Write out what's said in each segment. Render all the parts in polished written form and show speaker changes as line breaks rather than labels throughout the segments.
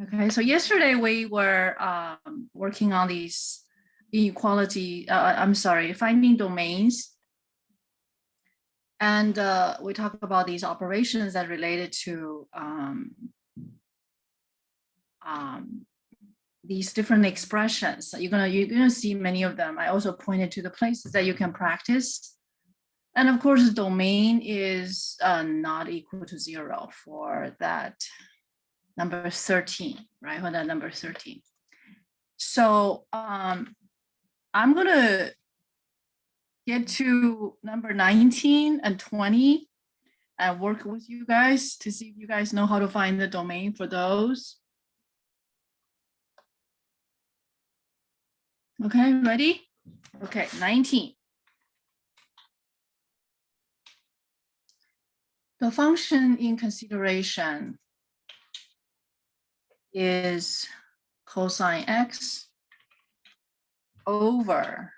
Okay, so yesterday we were working on these inequality, finding domains. And we talk about these operations that related to these different expressions. So you're gonna see many of them. I also pointed to the places that you can practice. And of course, the domain is not equal to 0 for that number 13, right? For that number 13. So I'm gonna get to number 19 and 20 and work with you guys to see if you guys know how to find the domain for those. Okay, ready? Okay, 19. The function in consideration is cosine x over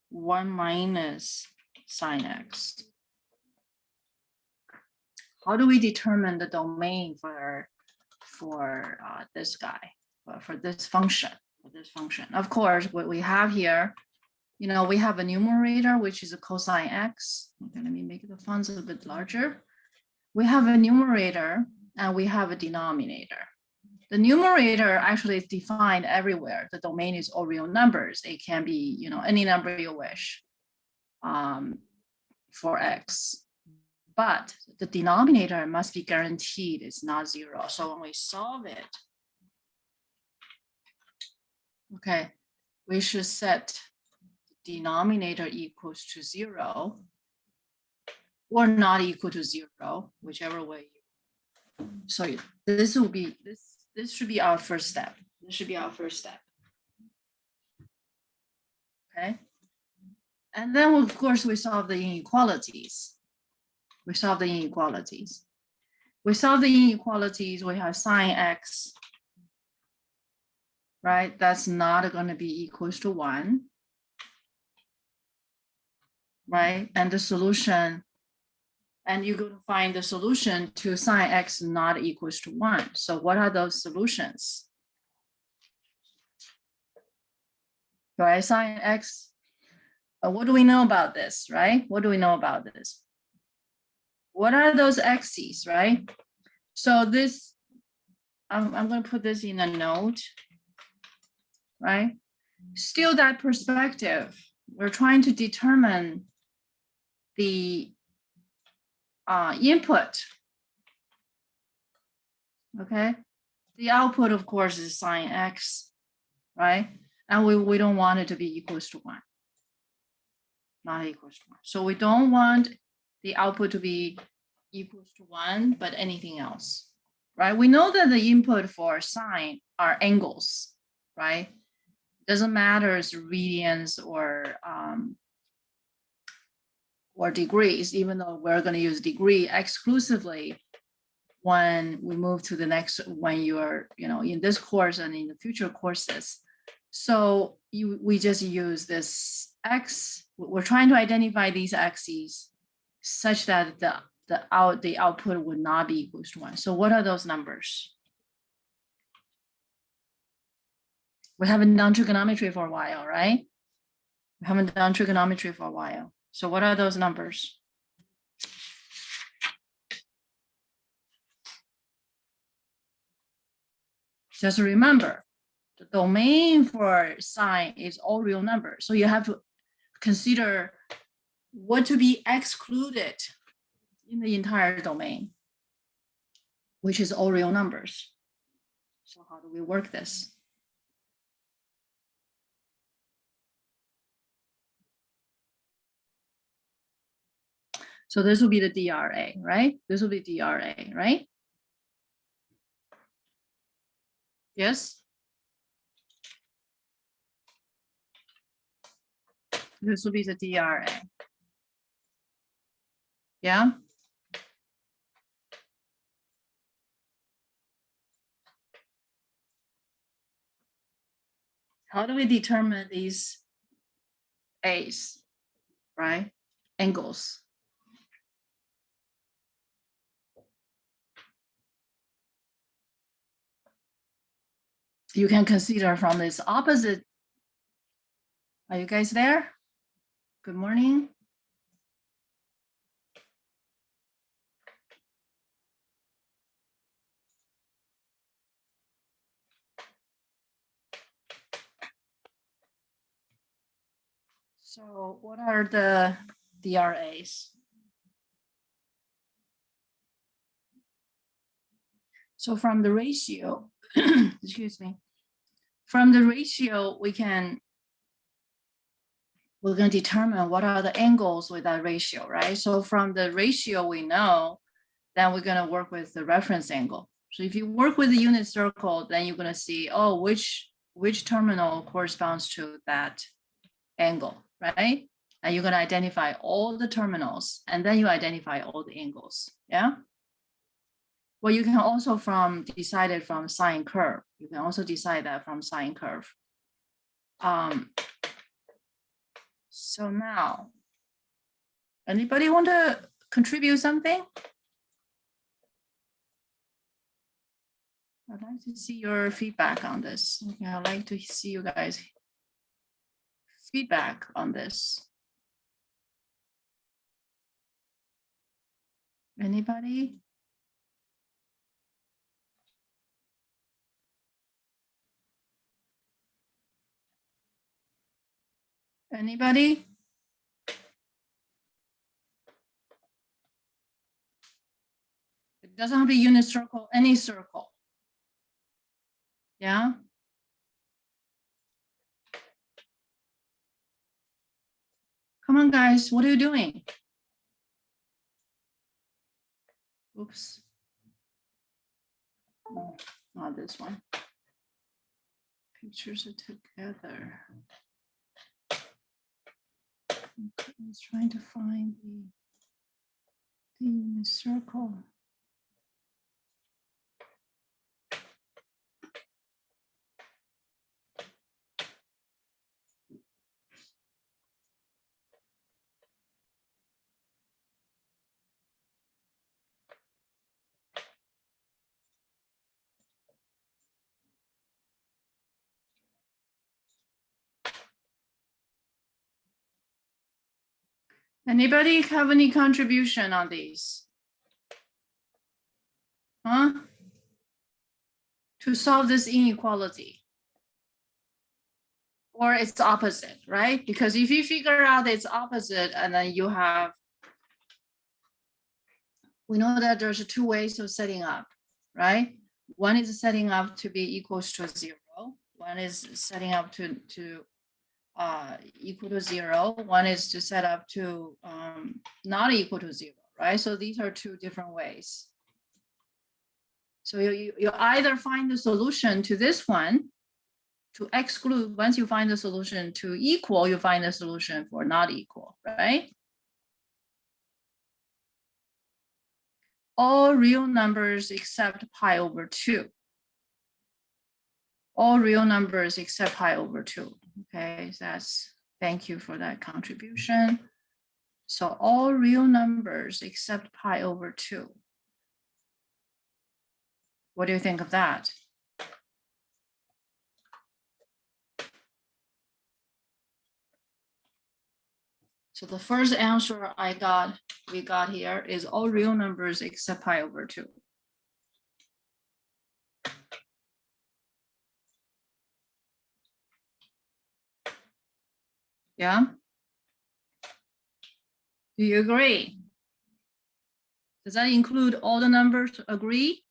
1 minus sine x. How do we determine the domain for this guy, for this function? Of course, what we have here, we have a numerator, which is a cosine x. Okay, let me make the fonts a bit larger. We have a numerator and we have a denominator. The numerator actually is defined everywhere. The domain is all real numbers. It can be, any number you wish for x. But the denominator must be guaranteed it's not 0. So when we solve it, okay, we should set the denominator equals to 0 or not equal to 0, whichever way. So this will be this should be our first step. This should be our first step. Okay. And then of course we solve the inequalities. We solve the inequalities. We have sine x, right? That's not going to be equals to 1, right? And the solution, and you're going to find the solution to sine x not equals to 1. So what are those solutions? Right, sine x, what do we know about this, right? What do we know about this? What are those x's, right? So this, I'm going to put this in a note, right? Still that perspective, we're trying to determine the input, okay? The output, of course, is sine x, right? And we don't want it to be equals to 1, not equals to 1. So we don't want the output to be equals to 1, but anything else, right? We know that the input for sine are angles, right? Doesn't matter it's radians or degrees, even though we're going to use degree exclusively when we move to the next, when you're, in this course and in the future courses. So we just use this x. We're trying to identify these x's such that the output would not be equals to 1. So what are those numbers? We haven't done trigonometry for a while, right? We haven't done trigonometry for a while. So what are those numbers? Just remember, the domain for sine is all real numbers. So you have to consider what to be excluded in the entire domain, which is all real numbers. So how do we work this? So this will be the DRA, right? This will be DRA, right? Yes? This will be the DRA. Yeah? How do we determine these A's, right? Angles. You can consider from this opposite. Are you guys there? Good morning. So what are the DRAs? So from the ratio, excuse me, from the ratio, we're going to determine what are the angles with that ratio, right? So from the ratio we know, then we're going to work with the reference angle. So if you work with the unit circle, then you're going to see, oh, which terminal corresponds to that angle, right? And you're going to identify all the terminals, and then you identify all the angles, yeah? Well, you can also decide it from sine curve. You can also decide that from sine curve. So now, anybody want to contribute something? I'd like to see your feedback on this. Okay, I'd like to see you guys feedback on this. Anybody? Anybody? It doesn't have to be unit circle, any circle. Yeah. Come on, guys. What are you doing? Oops. No, not this one. Pictures are together. Okay, I was trying to find the unit circle. Anybody have any contribution on these? Huh? To solve this inequality. Or its opposite, right? Because if you figure out its opposite, and then you have, we know that there's two ways of setting up, right? One is setting up to be equals to 0. One is setting up to equal to 0. One is to set up to not equal to 0, right? So these are two different ways. So you either find the solution to this one to exclude. Once you find the solution to equal, you find the solution for not equal, right? All real numbers except pi over 2. All real numbers except pi over 2. Okay, so thank you for that contribution. So all real numbers except pi over 2. What do you think of that? So the first answer we got here is all real numbers except pi over 2. Yeah? Do you agree? Does that include all the numbers? Agree?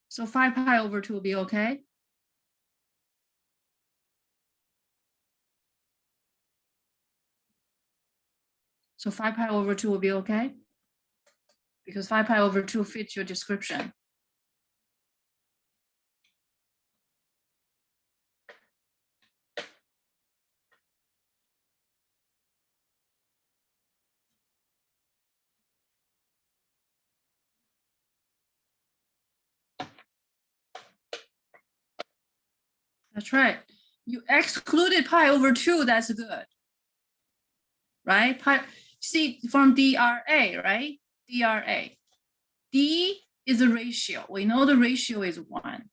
So 5 pi over 2 will be okay? So 5 pi over 2 will be okay? Because 5 pi over 2 fits your description. That's right. You excluded pi over 2, that's good. right? Pi, see from DRA, right? DRA. D is a ratio. We know the ratio is 1,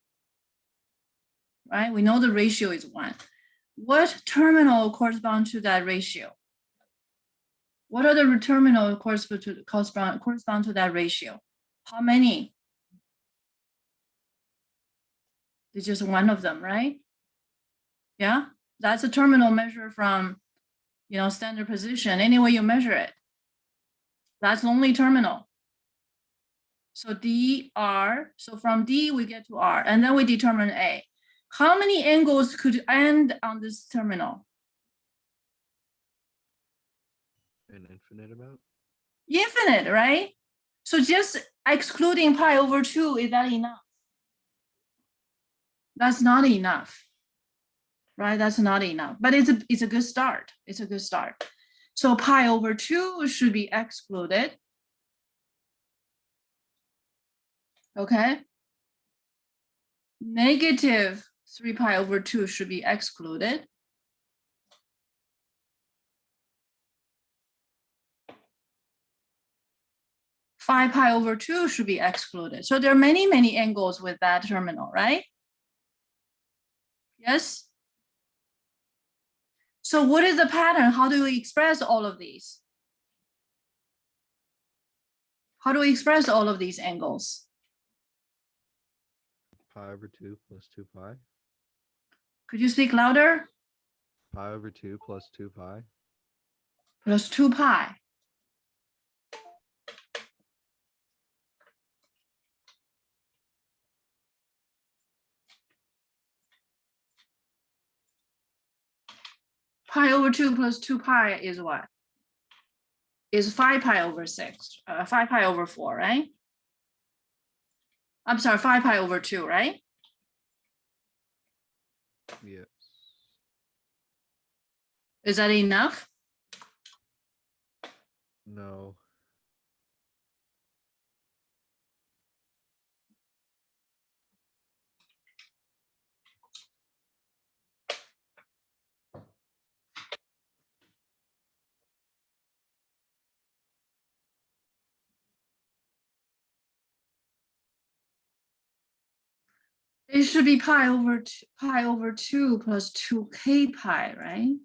right? We know the ratio is 1. What terminal corresponds to that ratio? What are the terminal correspond to that ratio? How many? It's just one of them, right? Yeah, that's a terminal measure from, standard position. Any way you measure it, that's the only terminal. So DR, so from D we get to R, and then we determine A. How many angles could end on this terminal?
An infinite amount?
Infinite, right? So just excluding pi over 2, is that enough? That's not enough, right? That's not enough, but it's a good start. It's a good start. So pi over 2 should be excluded. Okay. Negative 3 pi over 2 should be excluded. Five pi over 2 should be excluded. So there are many, many angles with that terminal, right? Yes. So what is the pattern? How do we express all of these? How do we express all of these angles?
Pi over 2 plus 2 pi.
Could you speak louder?
Pi over 2 plus 2 pi.
Plus 2 pi. Pi over 2 plus 2 pi is what? Is 5 pi over 6, 5 pi over 4, right? I'm sorry, 5 pi over 2, right?
Yes.
Is that enough?
No.
It should be pi over 2 plus 2k pi, right?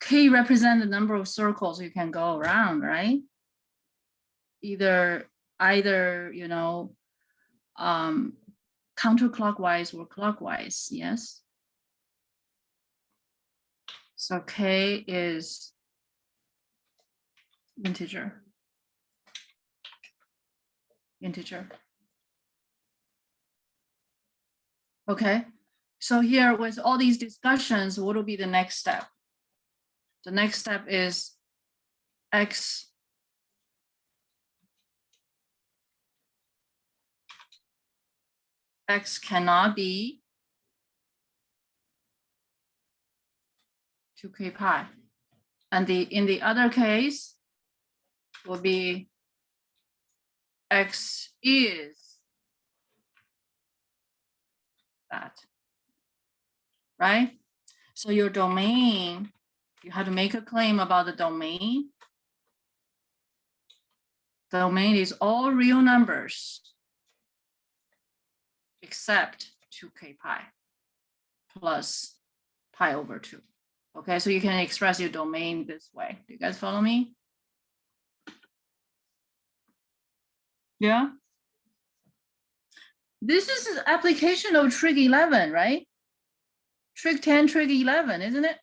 K represent the number of circles you can go around, right? Either counterclockwise or clockwise, yes. So K is integer. Okay, so here with all these discussions, what will be the next step? The next step is X cannot be 2k pi. And in the other case will be X is that, right? So your domain, you have to make a claim about the domain. The domain is all real numbers except 2k pi plus pi over 2. Okay, so you can express your domain this way. Do you guys follow me? Yeah. This is an application of trig 11, right? Trig 10, trig 11, isn't it?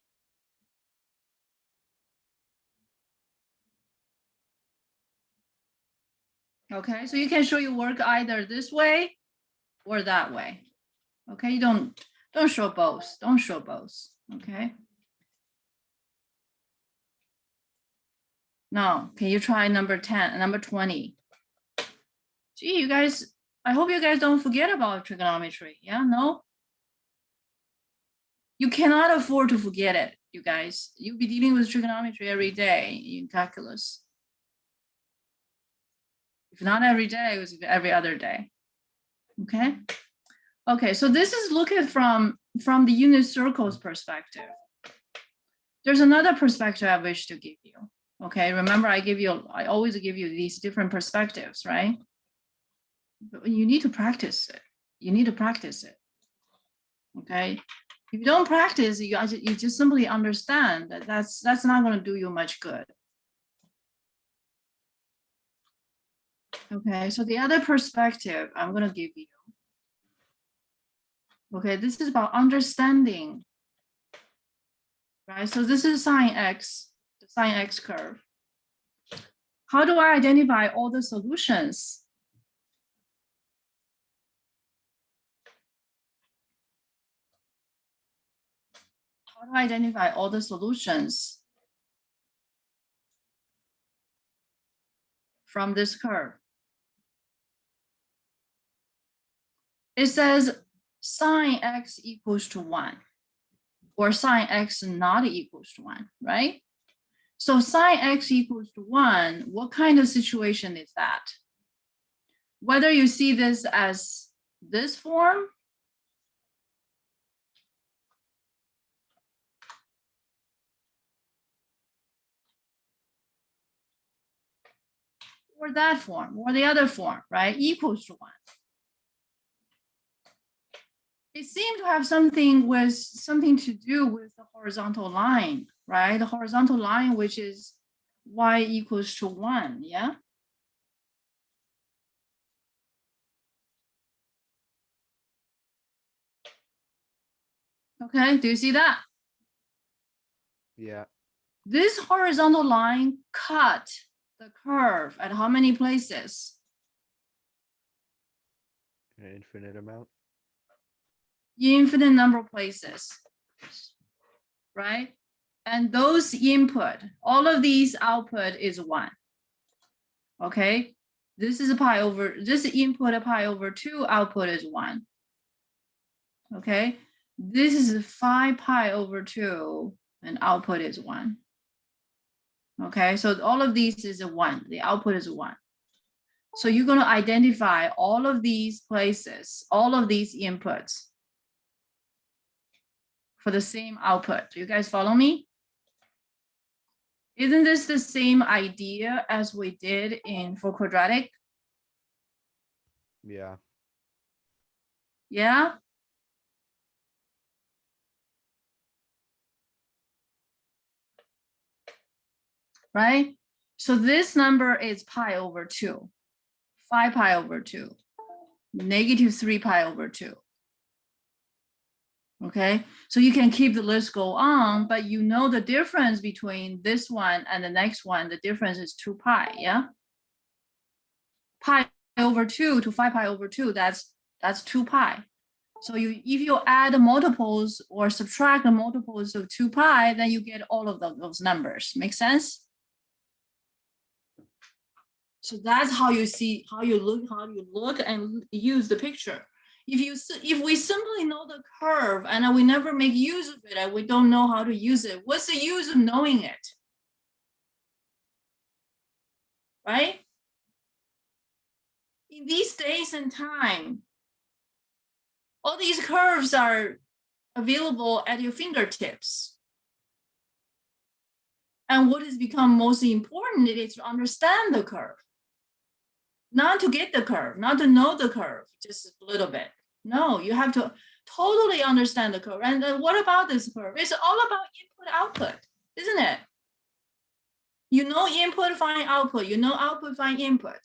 Okay, so you can show your work either this way or that way. Okay, you don't show both. Don't show both. Okay. Now, can you try number 10, number 20? Gee, you guys, I hope you guys don't forget about trigonometry. Yeah, no? You cannot afford to forget it, you guys. You'll be dealing with trigonometry every day in calculus. If not every day, it was every other day. Okay. Okay, so this is looking from the unit circles perspective. There's another perspective I wish to give you. Okay, remember I always give you these different perspectives, right? But you need to practice it. You need to practice it. Okay, if you don't practice, you just simply understand that that's not going to do you much good. Okay, so the other perspective I'm going to give you. Okay, this is about understanding, right? So this is sine x, the sine x curve. How do I identify all the solutions? How do I identify all the solutions from this curve? It says sine x equals to 1 or sine x not equals to 1, right? So sine x equals to 1, what kind of situation is that? Whether you see this as this form or that form or the other form, right? Equals to 1. It seemed to have something to do with the horizontal line, right? The horizontal line, which is y equals to 1, yeah? Okay, do you see that?
Yeah.
This horizontal line cut the curve at how many places?
An infinite amount.
Infinite number of places, right? And those input, all of these output is 1. Okay, this is pi over, this input a pi over 2, output is 1. Okay, this is 5 pi over 2 and output is 1. Okay, so all of these is a 1, the output is 1. So you're going to identify all of these places, all of these inputs for the same output. Do you guys follow me? Isn't this the same idea as we did for quadratic?
Yeah.
Yeah? Right? So this number is pi over 2, 5 pi over 2, negative 3 pi over 2. Okay, so you can keep the list go on, but you know the difference between this one and the next one, the difference is 2 pi, yeah? Pi over 2 to 5 pi over 2, that's 2 pi. So if you add the multiples or subtract the multiples of 2 pi, then you get all of those numbers. Make sense? So that's how you see, how you look and use the picture. If we simply know the curve and we never make use of it and we don't know how to use it, what's the use of knowing it? Right? In these days and time, all these curves are available at your fingertips. And what has become most important is to understand the curve. Not to get the curve, not to know the curve, just a little bit. No, you have to totally understand the curve. And what about this curve? It's all about input output, isn't it? You know input, find output. You know output, find input.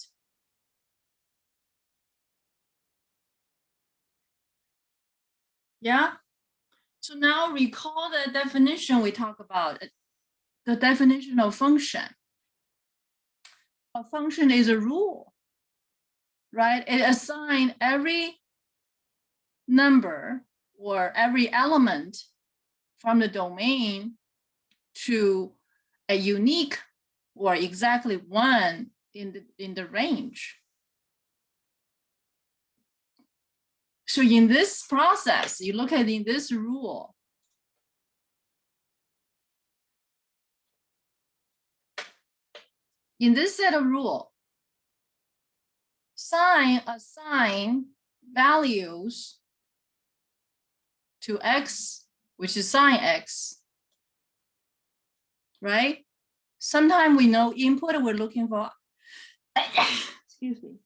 Yeah? So now recall the definition we talked about, the definition of function. A function is a rule, right? It assigns every number or every element from the domain to a unique or exactly one in the range. So in this process, you look at in this rule, in this set of rule, sine assign values to x, which is sine x, right? Sometimes we know input, we're looking for, excuse me.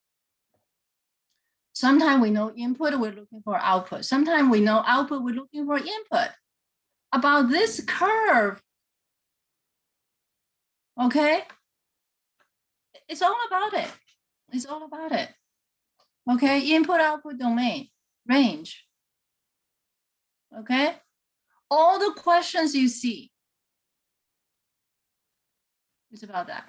Sometimes we know input, we're looking for output. Sometimes we know output, we're looking for input. About this curve, okay? It's all about it. It's all about it. Okay, input, output, domain, range. Okay, all the questions you see, it's about that.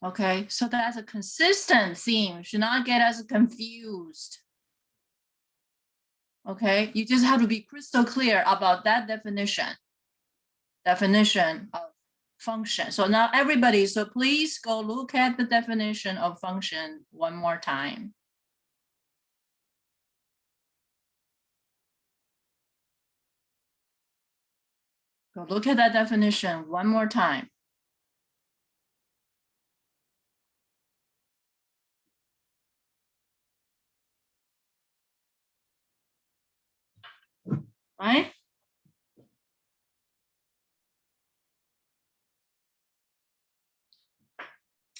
Okay, so that's a consistent theme. Should not get us confused. Okay, you just have to be crystal clear about that definition of function. So now everybody, so please go look at the definition of function one more time. Go look at that definition one more time. Right?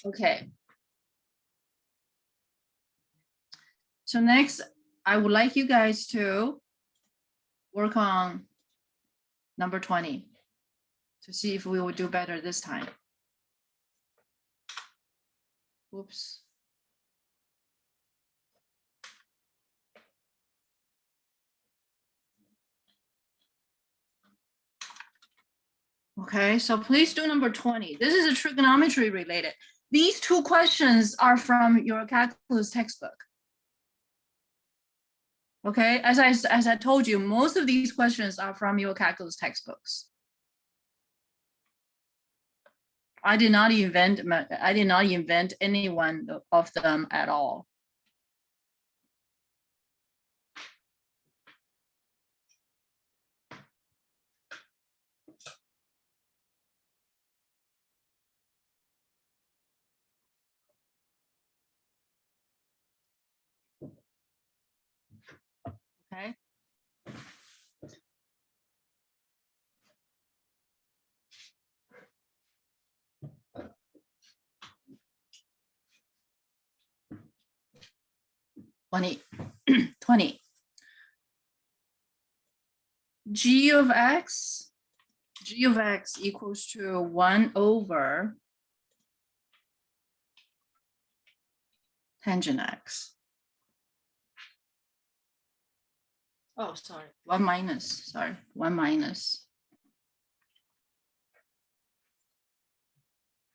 Okay. So next, I would like you guys to work on number 20 to see if we will do better this time. Oops. Okay, so please do number 20. This is a trigonometry related. These two questions are from your calculus textbook. Okay, as I told you, most of these questions are from your calculus textbooks. I did not invent any one of them at all. Okay. Twenty. 20. G of x equals to 1 over tangent x. Oh, sorry, 1 minus, sorry, 1 minus.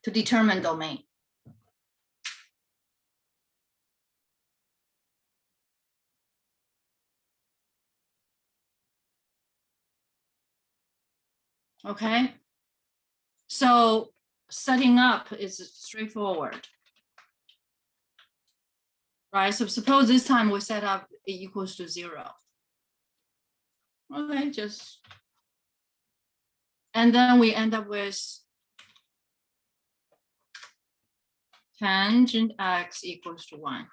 To determine domain. Okay, so setting up is straightforward. Right, so suppose this time we set up it equals to 0. Okay, just, and then we end up with tangent x equals to 1.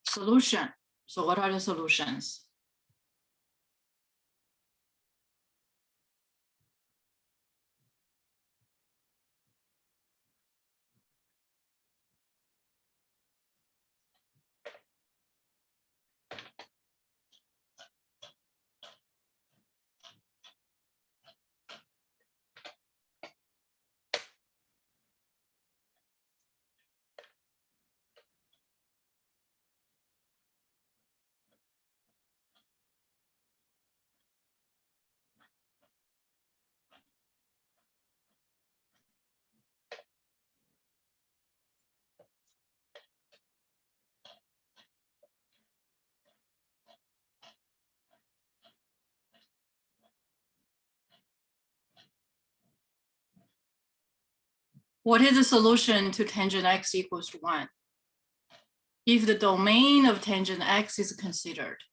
Solution. So what are the solutions? What is the solution to tangent x equals to 1? If the domain of tangent x is considered.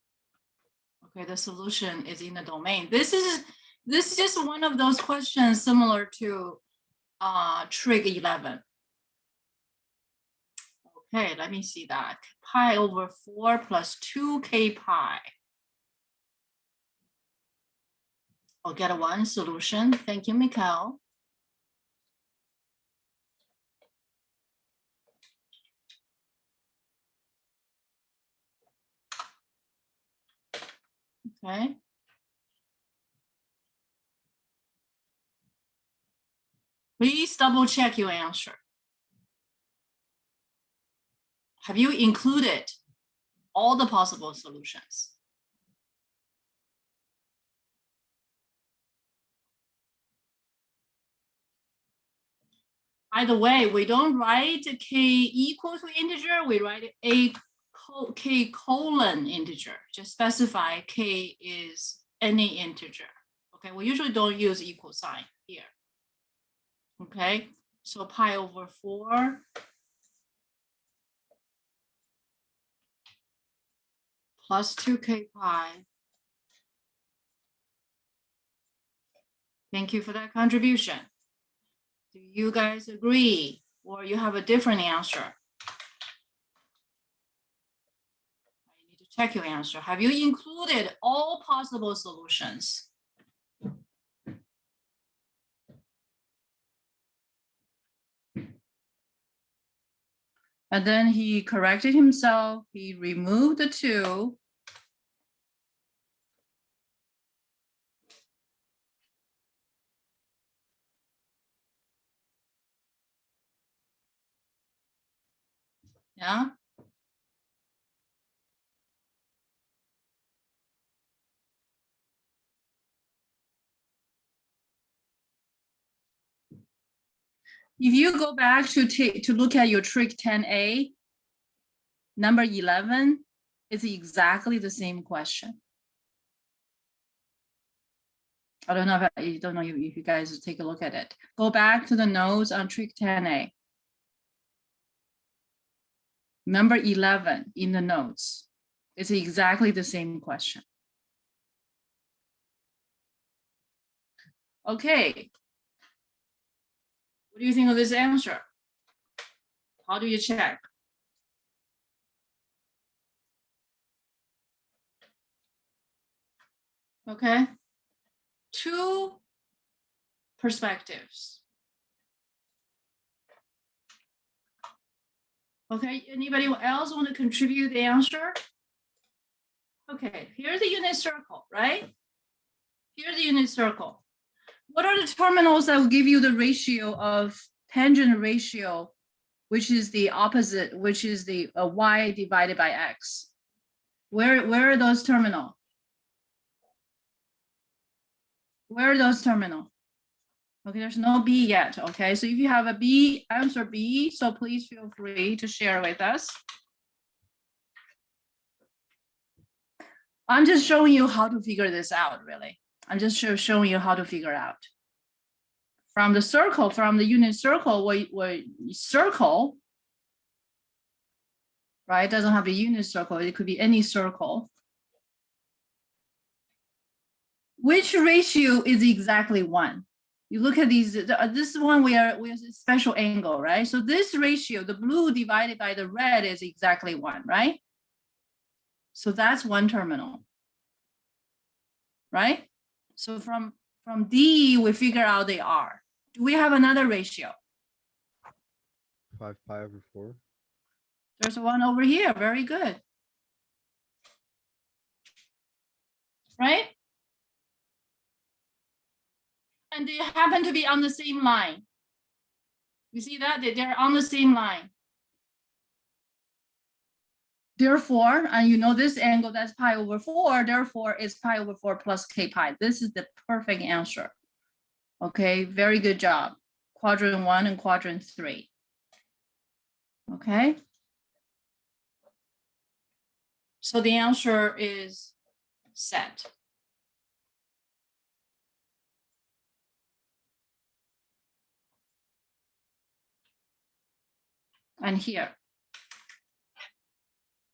Okay, the solution is in the domain. This is just one of those questions similar to trig 11. Okay, let me see that. Pi over 4 plus 2k pi. I'll get one solution. Thank you, Mikhail. Okay. Please double check your answer. Have you included all the possible solutions? By the way, we don't write k equal to integer, we write k colon integer. Just specify k is any integer. Okay, we usually don't use equal sign here. Okay, so pi over 4 plus 2k pi. Thank you for that contribution. Do you guys agree, or you have a different answer? I need to check your answer. Have you included all possible solutions? And then he corrected himself. He removed the 2. Yeah. If you go back to look at your trick 10A, number 11 is exactly the same question. I don't know if you guys take a look at it. Go back to the notes on trick 10A. Number 11 in the notes. It's exactly the same question. Okay. What do you think of this answer? How do you check? Okay. 2 perspectives. Okay, anybody else want to contribute the answer? Okay, here's the unit circle, right? Here's the unit circle. What are the terminals that will give you the ratio of tangent ratio, which is the opposite, which is the y divided by x? Where are those terminal? Where are those terminal? Okay, there's no B yet. Okay, so if you have a B, answer B, so please feel free to share with us. I'm just showing you how to figure this out, really. I'm just showing you how to figure out. From the circle, from the unit circle, where circle, right? It doesn't have a unit circle. It could be any circle. Which ratio is exactly 1? You look at these, this one we are special angle, right? So this ratio, the blue divided by the red is exactly 1, right? So that's one terminal, right? So from D, we figure out they are. Do we have another ratio?
5 pi over 4.
There's one over here, very good. Right? And they happen to be on the same line. You see that? They're on the same line. Therefore, and you know this angle, that's pi over 4, therefore it's pi over 4 plus k pi. This is the perfect answer. Okay, very good job. Quadrant 1 and quadrant 3. Okay. So the answer is set. And here.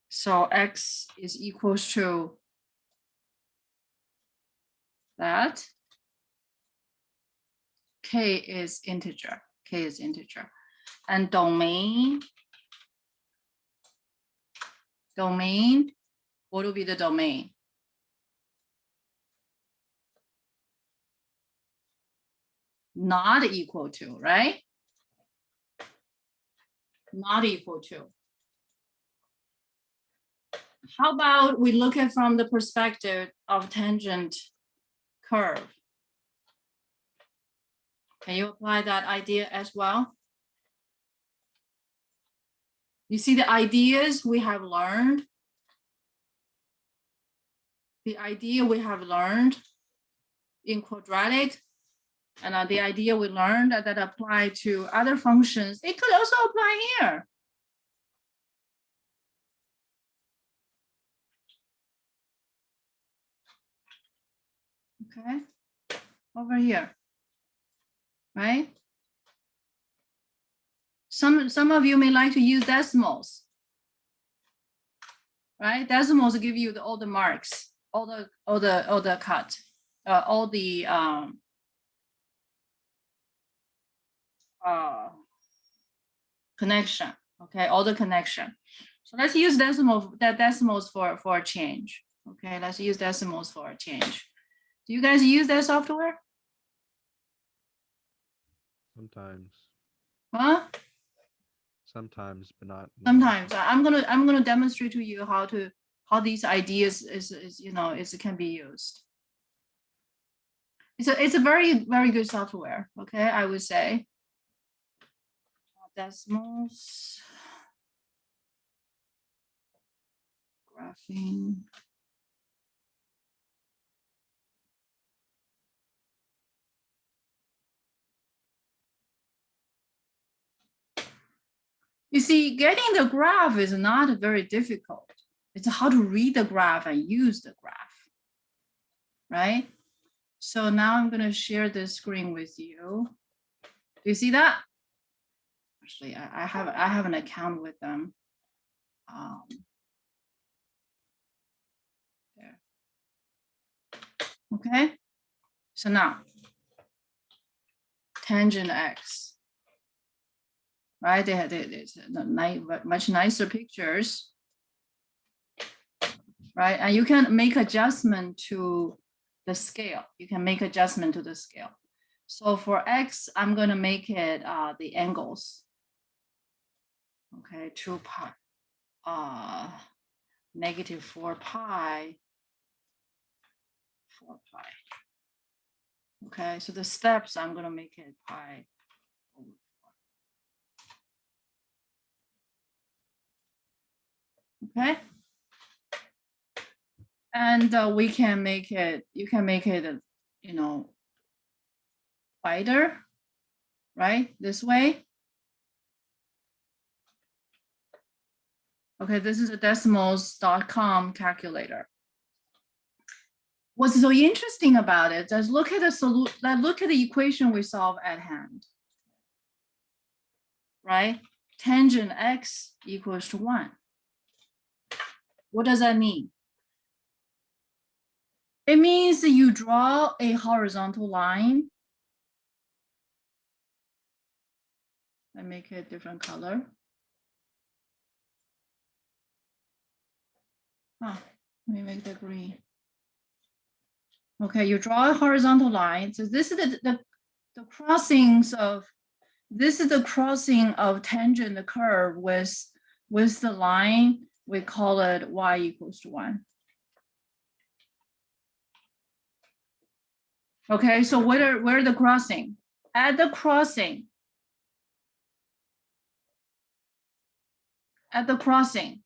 So x is equals to that. K is integer. K is integer. And domain, what will be the domain? not equal to, right? Not equal to. How about we look at from the perspective of tangent curve? Can you apply that idea as well? You see the ideas we have learned? The idea we have learned in quadratic and the idea we learned that apply to other functions, it could also apply here. Okay, over here, right? Some of you may like to use decimals, right? Decimals give you all the marks, all the cut, all the connection. Okay, all the connection. So let's use decimals for a change. Okay, let's use decimals for a change. Do you guys use that software?
Sometimes.
Huh?
Sometimes, but not.
Sometimes. I'm gonna demonstrate to you how these ideas can be used. It's a very good software. Okay, I would say. Decimals. Graphing. You see, getting the graph is not very difficult. It's how to read the graph and use the graph, right? So now I'm going to share this screen with you. Do you see that? Actually, I have an account with them. There. Okay. So now, tangent x. Right, they had much nicer pictures, right? And you can make adjustment to the scale. You can make adjustment to the scale. So for x, I'm going to make it the angles. Okay, 2 pi, negative 4 pi, 4 pi. Okay, so the steps, I'm going to make it pi over 4. Okay. And we can make it, you can make it, wider, right? This way. Okay, this is a decimals.com calculator. What's so interesting about it is look at the equation we solve at hand. Right? Tangent x equals to 1. What does that mean? It means that you draw a horizontal line. I make it a different color. Let me make that green. Okay, you draw a horizontal line. So this is the crossings of, this is the crossing of tangent curve with the line. We call it y equals to 1. Okay, so where the crossing? At the crossing. At the crossing.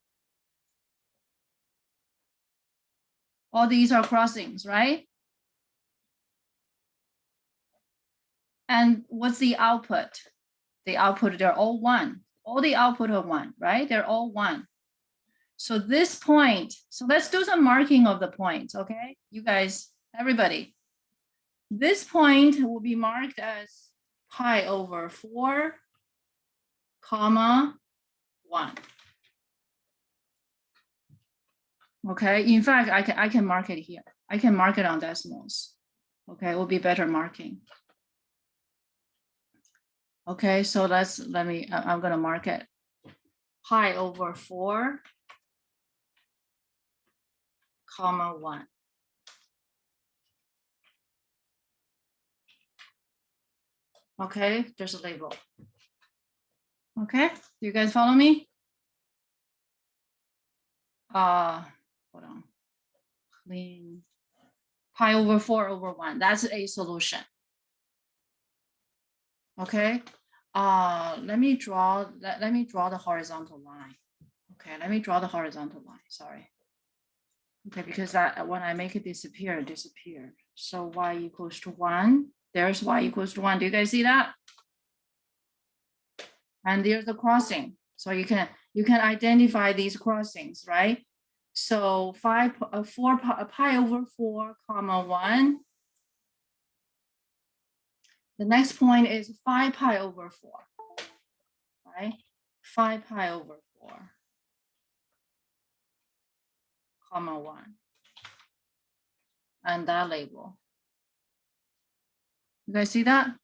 All these are crossings, right? And what's the output? The output, they're all 1. All the output are 1, right? They're all 1. So this point, so let's do some marking of the points, okay? You guys, everybody. This point will be marked as pi over 4, comma 1. Okay, in fact, I can mark it here. I can mark it on decimals. Okay, it will be better marking. Okay, so I'm gonna mark it. Pi over 4, comma 1. Okay, there's a label. Okay, do you guys follow me? Hold on. Clean. Pi over 4/1. That's a solution. Okay. Let me draw the horizontal line. Okay, let me draw the horizontal line. Sorry. Okay, because when I make it disappear, it disappeared. So y equals to 1. There's y equals to 1. Do you guys see that? And there's the crossing. So you can identify these crossings, right? So 4 pi over 4 comma 1. The next point is 5 pi over 4, right? 5 pi over 4 comma 1. And that label. You guys see that?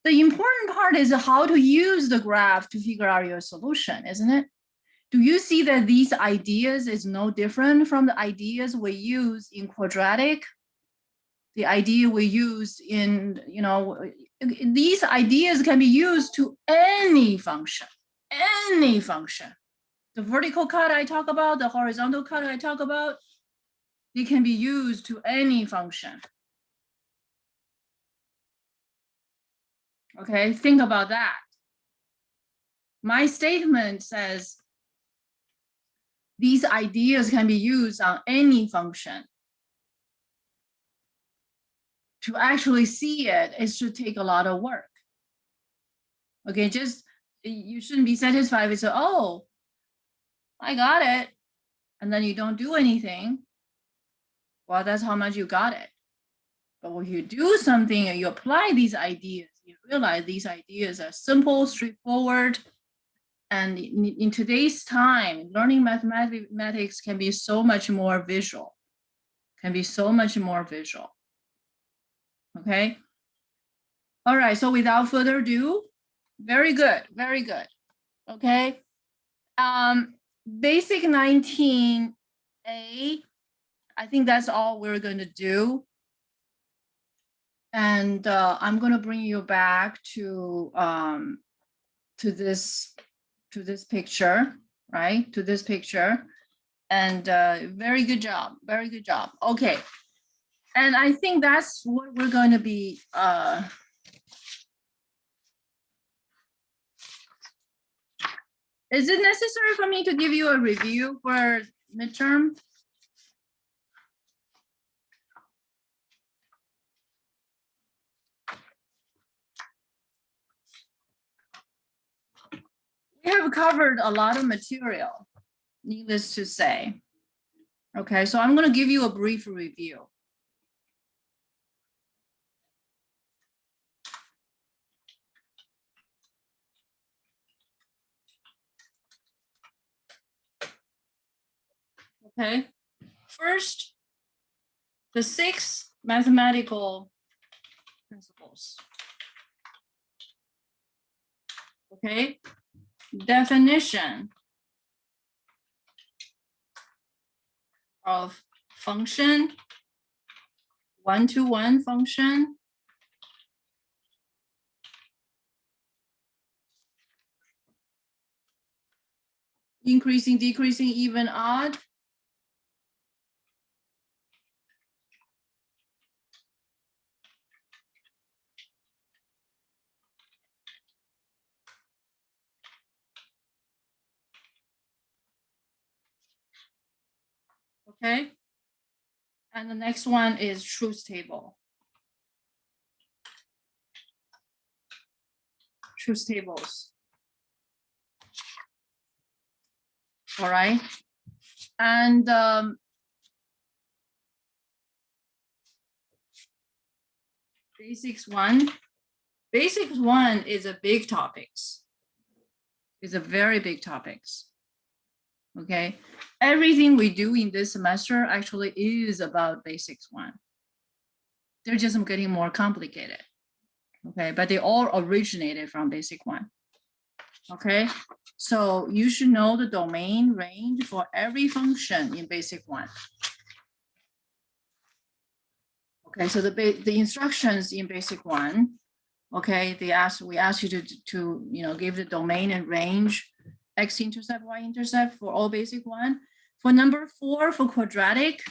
The important part is how to use the graph to figure out your solution, isn't it? Do you see that these ideas is no different from the ideas we use in quadratic? The idea we use in, these ideas can be used to any function, any function. The vertical cut I talk about, the horizontal cut I talk about, they can be used to any function. Okay, think about that. My statement says these ideas can be used on any function. To actually see it, it should take a lot of work. Okay, just you shouldn't be satisfied with, oh, I got it, and then you don't do anything. Well, that's how much you got it. But when you do something and you apply these ideas, you realize these ideas are simple, straightforward. And in today's time, learning mathematics can be so much more visual, Okay. All right. So without further ado, very good. Very good. Okay. Basic 19A. I think that's all we're going to do. And I'm going to bring you back to this picture, right? To this picture. And very good job. Very good job. Okay. And I think that's what we're going to be is it necessary for me to give you a review for midterm? We have covered a lot of material, needless to say. Okay, so I'm going to give you a brief review. Okay, first, the 6 mathematical principles. Okay, definition of function, one-to-one function, increasing, decreasing, even, odd. Okay, and the next one is truth table. Truth tables. All right, and basics 1. Basics 1 is a big topics. It's a very big topics. Okay, everything we do in this semester actually is about basics 1. They're just getting more complicated. Okay, but they all originated from basic 1. Okay, so you should know the domain range for every function in basic 1. Okay, so the instructions in basic 1 Okay, we asked you to give the domain and range, x-intercept, y-intercept for all basic one. For number 4, for quadratic,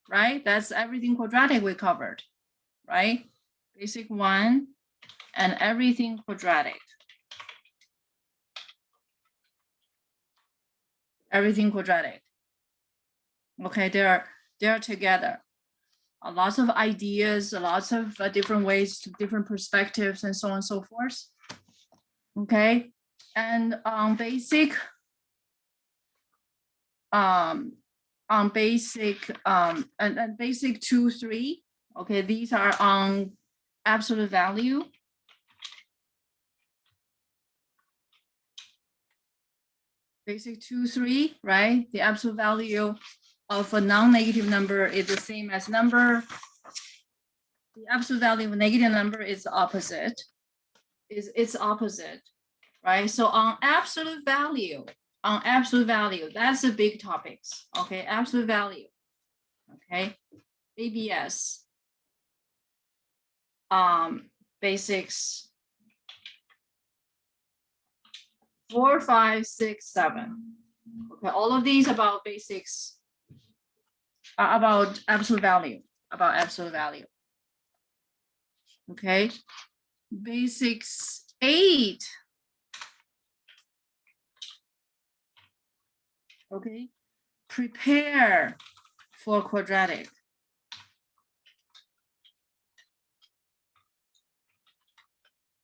right? That's everything quadratic we covered, right? Basic 1 and everything quadratic. Everything quadratic. Okay, they're together. Lots of ideas, lots of different ways, different perspectives, and so on and so forth. Okay, and on basic, and basic 2, 3. Okay, these are on absolute value. Basic 2, 3, right? The absolute value of a non-negative number is the same as number. The absolute value of a negative number is opposite. It's opposite, right? So on absolute value, that's the big topics. Okay, absolute value. Okay, ABS. Basics 4, 5, 6, 7. Okay, all of these about basics, about absolute value, Okay, basics 8. Okay, prepare for quadratic.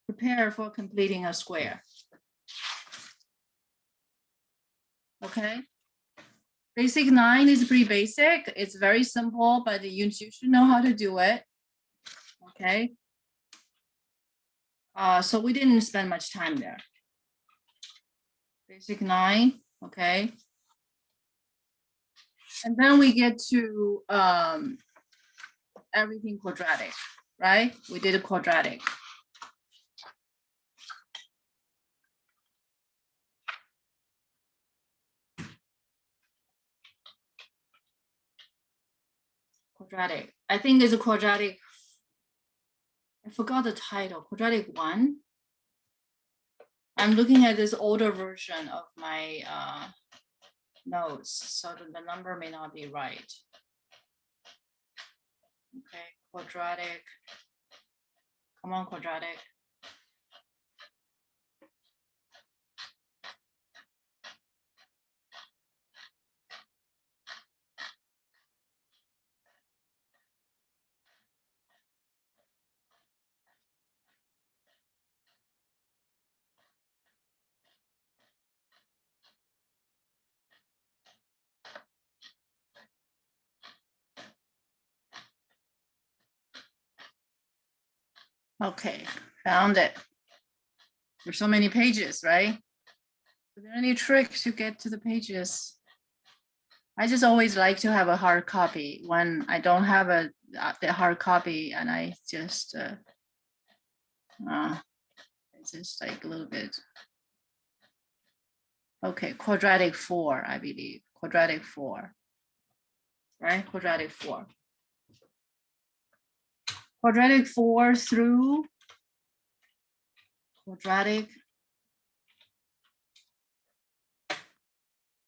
Prepare for completing a square. Okay. Basic 9 is pretty basic. It's very simple, but you should know how to do it. Okay. So we didn't spend much time there. Basic 9, okay. And then we get to everything quadratic, right? We did a quadratic. Quadratic. I think it's a quadratic. I forgot the title. Quadratic 1. I'm looking at this older version of my notes, so the number may not be right. Okay, quadratic. Come on, quadratic. Okay, found it. There's so many pages, right? Are there any tricks to get to the pages? I just always like to have a hard copy when I don't have the hard copy, and I just it's just like a little bit. Okay, quadratic 4, I believe. Quadratic 4, right? Quadratic 4. Quadratic 4 through quadratic.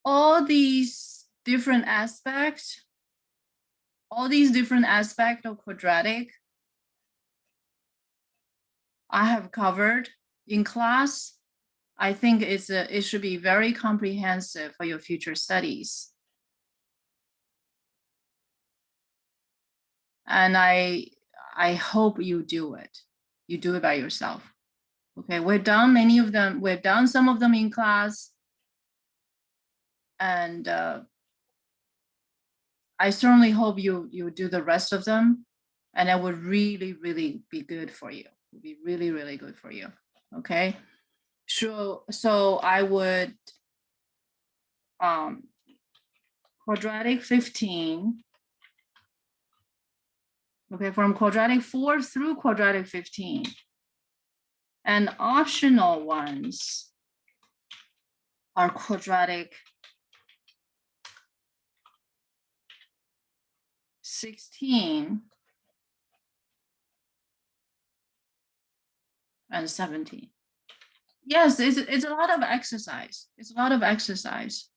All these different aspects of quadratic I have covered in class. I think it should be very comprehensive for your future studies. And I hope you do it. You do it by yourself. Okay, we've done many of them. We've done some of them in class. And I certainly hope you do the rest of them. And that would really, really be good for you. It would be really, really good for you. Okay. So I would quadratic 15. Okay, from quadratic 4 through quadratic 15. And optional ones are quadratic 16 and 17. Yes, it's a lot of exercise. It's a lot of exercise.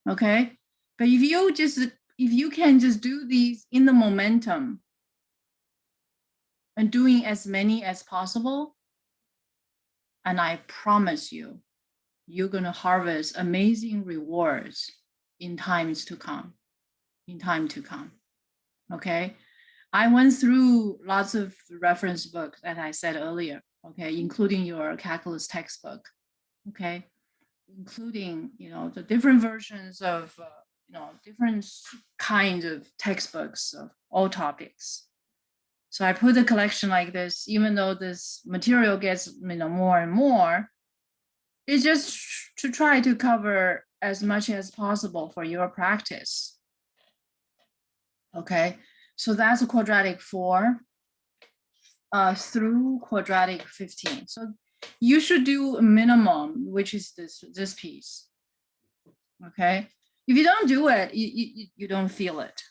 Okay, but if you can just do these in the momentum and doing as many as possible, and I promise you, you're gonna harvest amazing rewards in times to come. In time to come. Okay, I went through lots of reference books, as I said earlier. Okay, including your calculus textbook. Okay, including the different versions of different kinds of textbooks of all topics. So I put a collection like this, even though this material gets more and more, it's just to try to cover as much as possible for your practice. Okay, so that's a quadratic 4 through quadratic 15. So you should do a minimum, which is this piece. Okay, if you don't do it, you don't feel it.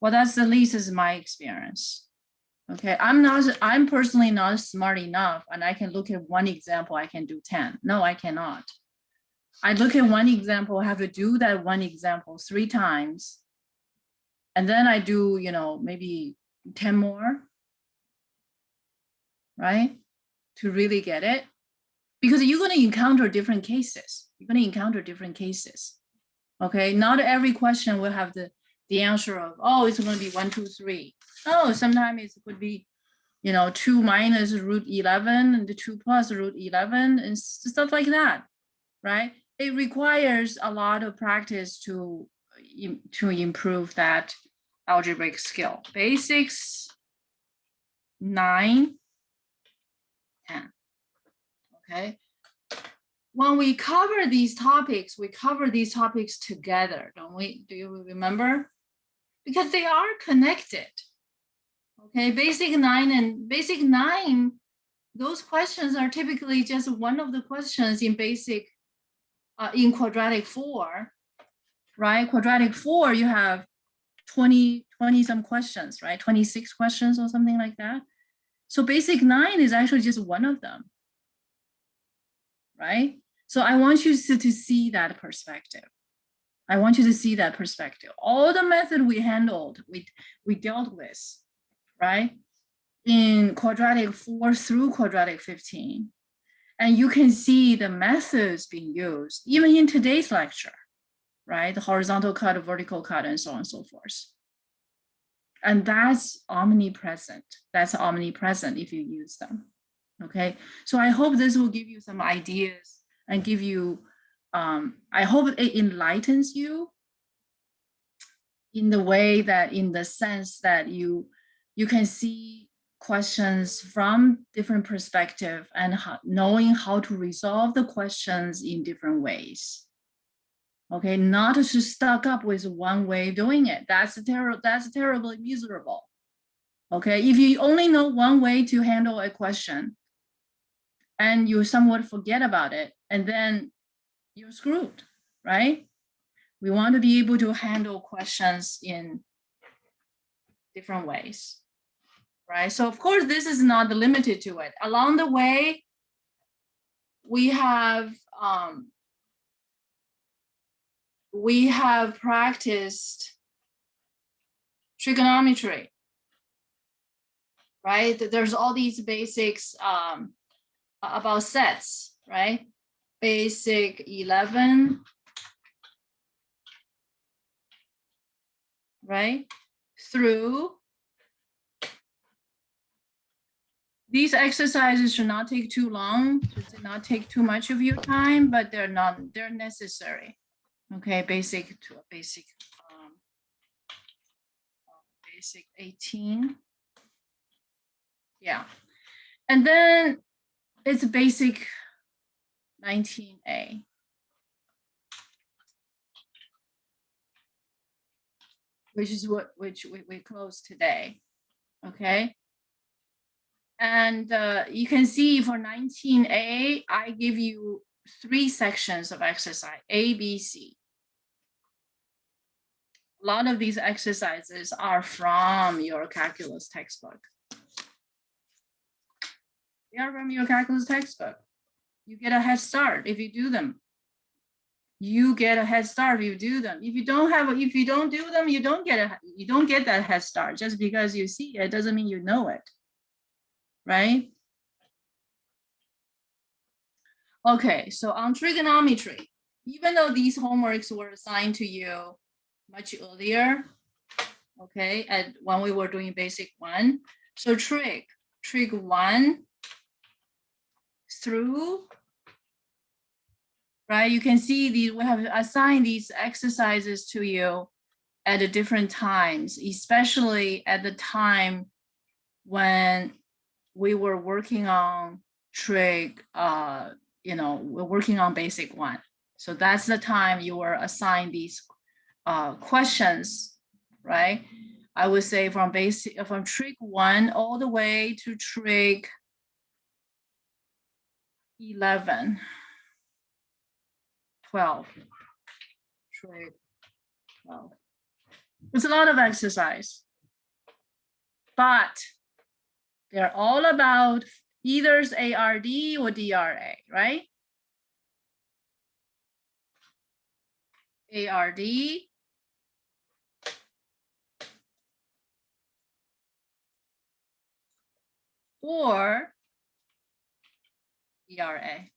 Well, that's at least is my experience. Okay, I'm personally not smart enough, and I can look at one example, I can do 10. No, I cannot. I look at one example, I have to do that one example 3 times. And then I do, maybe 10 more, right? To really get it. Because you're going to encounter different cases. You're going to encounter different cases. Okay, not every question will have the answer of, oh, it's going to be 1, 2, 3. Oh, sometimes it could be, 2 minus root 11 and the 2 plus root 11 and stuff like that, right? It requires a lot of practice to improve that algebraic skill. Basics 9, 10. Okay. When we cover these topics together, don't we? Do you remember? Because they are connected. Okay, basic 9, those questions are typically just one of the questions in basic, in quadratic 4, right? Quadratic 4, you have 20 some questions, right? 26 questions or something like that. So basic 9 is actually just one of them, right? So I want you to see that perspective. I want you to see that perspective. All the method we handled, we dealt with, right? In quadratic 4 through quadratic 15. And you can see the methods being used, even in today's lecture, right? The horizontal cut, vertical cut, and so on and so forth. And that's omnipresent. That's omnipresent if you use them. Okay, so I hope this will give you some ideas and give you, I hope it enlightens you in the way that, in the sense that you can see questions from different perspective and knowing how to resolve the questions in different ways. Okay, not to stuck up with one way of doing it. That's terribly miserable. Okay, if you only know one way to handle a question and you somewhat forget about it, and then you're screwed, right? We want to be able to handle questions in different ways, right? So of course, this is not limited to it. Along the way, we have practiced trigonometry, right? There's all these basics about sets, right? Basic 11, right? Through. These exercises should not take too long, should not take too much of your time, but they're necessary. Okay, basic 18. Yeah. And then it's basic 19A. Which is which we close today. Okay. And you can see for 19A, I give you 3 sections of exercise, A, B, C. A lot of these exercises are from your calculus textbook. They are from your calculus textbook. You get a head start if you do them. You get a head start if you do them. If you don't do them, you don't get that head start. Just because you see it doesn't mean you know it, right? Okay, so on trigonometry, even though these homeworks were assigned to you much earlier, okay, when we were doing basic 1, so trig 1 through, right? You can see we have assigned these exercises to you at different times, especially at the time when we were working on trig, we're working on basic 1. So that's the time you were assigned these questions, right? I would say from trig 1 all the way to trig 11, 12, trig 12. It's a lot of exercise, but they're all about either ARD or DRA, right? ARD or DRA.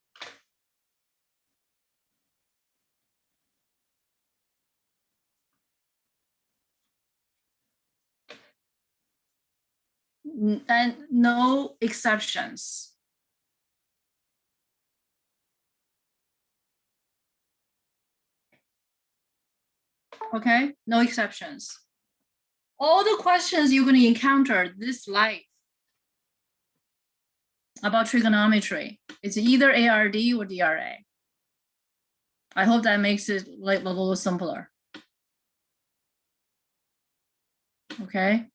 And no exceptions. Okay, no exceptions. All the questions you're going to encounter this life about trigonometry, it's either ARD or DRA. I hope that makes it like a little simpler. Okay.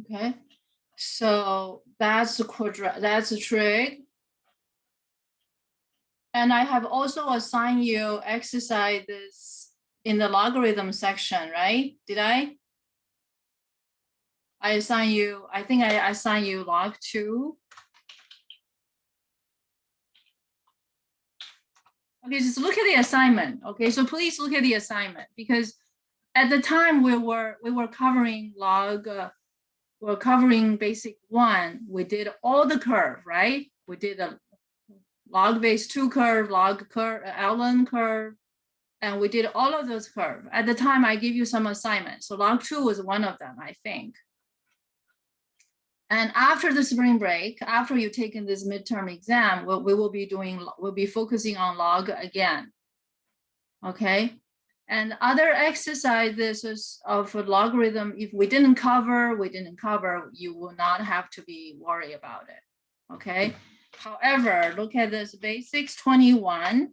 Okay, so that's a trig. And I have also assigned you exercises in the logarithm section, right? Did I? I think I assigned you log 2. Okay, just look at the assignment. Okay, so please look at the assignment, because at the time we were covering we're covering basic 1. We did all the curve, right? We did a log base 2 curve, log curve, ln curve, and we did all of those curves. At the time, I give you some assignments. So log 2 was one of them, I think. And after the spring break, after you've taken this midterm exam, we'll be focusing on log again. Okay. And other exercises of logarithm, if we didn't cover, you will not have to be worried about it. Okay. However, look at this basics 21.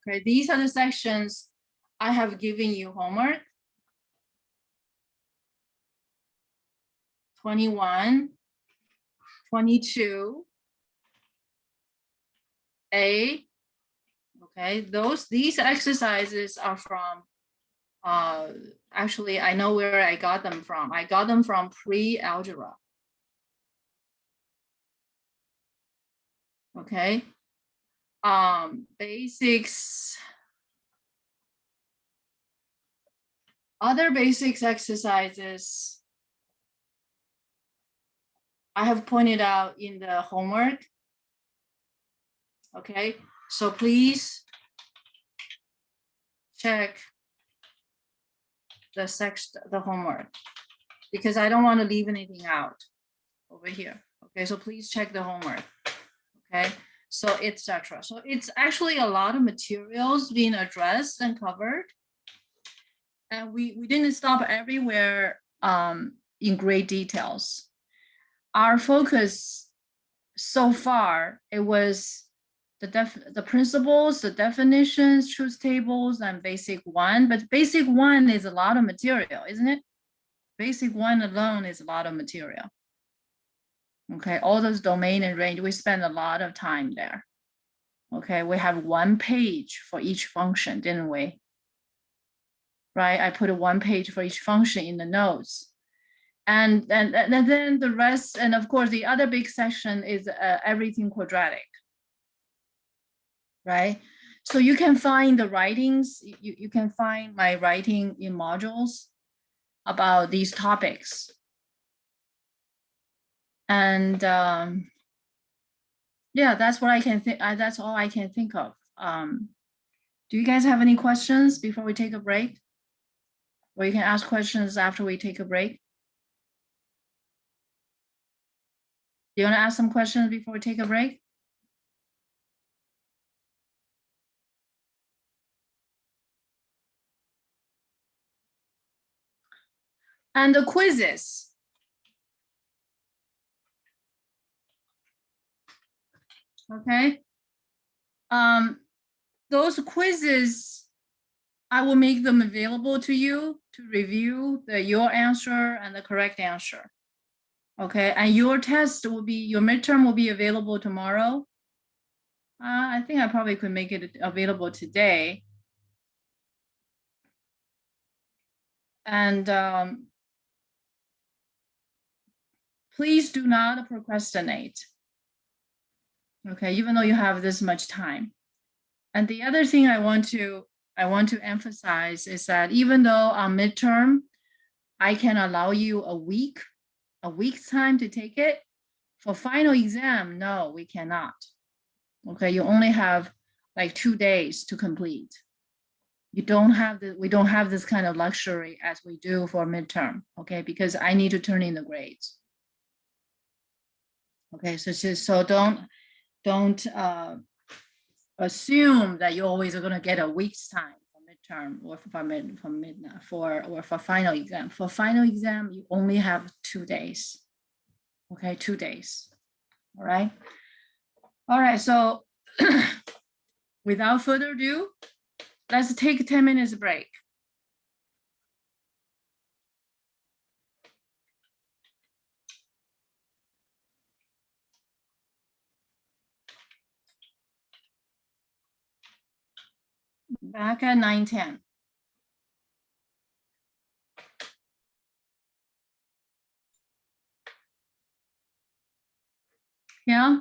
Okay, these are the sections I have given you homework. 21, 22, A. Okay, these exercises are from, actually, I know where I got them from. I got them from pre-algebra. Okay, basics, other basics exercises I have pointed out in the homework. Okay, so please check the homework, because I don't want to leave anything out over here. Okay, so please check the homework. Okay, so etc. So it's actually a lot of materials being addressed and covered, and we didn't stop everywhere in great details. Our focus so far, it was the principles, the definitions, truth tables, and basic 1. But basic 1 is a lot of material, isn't it? Basic 1 alone is a lot of material. Okay, all those domain and range, we spend a lot of time there. Okay, we have 1 page for each function, didn't we? right? I put a 1 page for each function in the notes. And then the rest, and of course, the other big section is everything quadratic, right? So you can find the writings, you can find my writing in modules about these topics. And yeah, that's what I can think, that's all I can think of. Do you guys have any questions before we take a break? Or you can ask questions after we take a break. You want to ask some questions before we take a break? And the quizzes. Okay. Those quizzes, I will make them available to you to review your answer and the correct answer. Okay, and your test will be, your midterm will be available tomorrow. I think I probably could make it available today. And please do not procrastinate. Okay, even though you have this much time. And the other thing I want to emphasize is that even though on midterm, I can allow you a week's time to take it, for final exam, no, we cannot. Okay, you only have like 2 days to complete. We don't have this kind of luxury as we do for midterm, okay, because I need to turn in the grades. Okay, so don't assume that you always are going to get a week's time for midterm or for final exam. For final exam, you only have 2 days. Okay, 2 days. All right. All right. So without further ado, let's take a 10 minutes break. Back at 9:10. Yeah.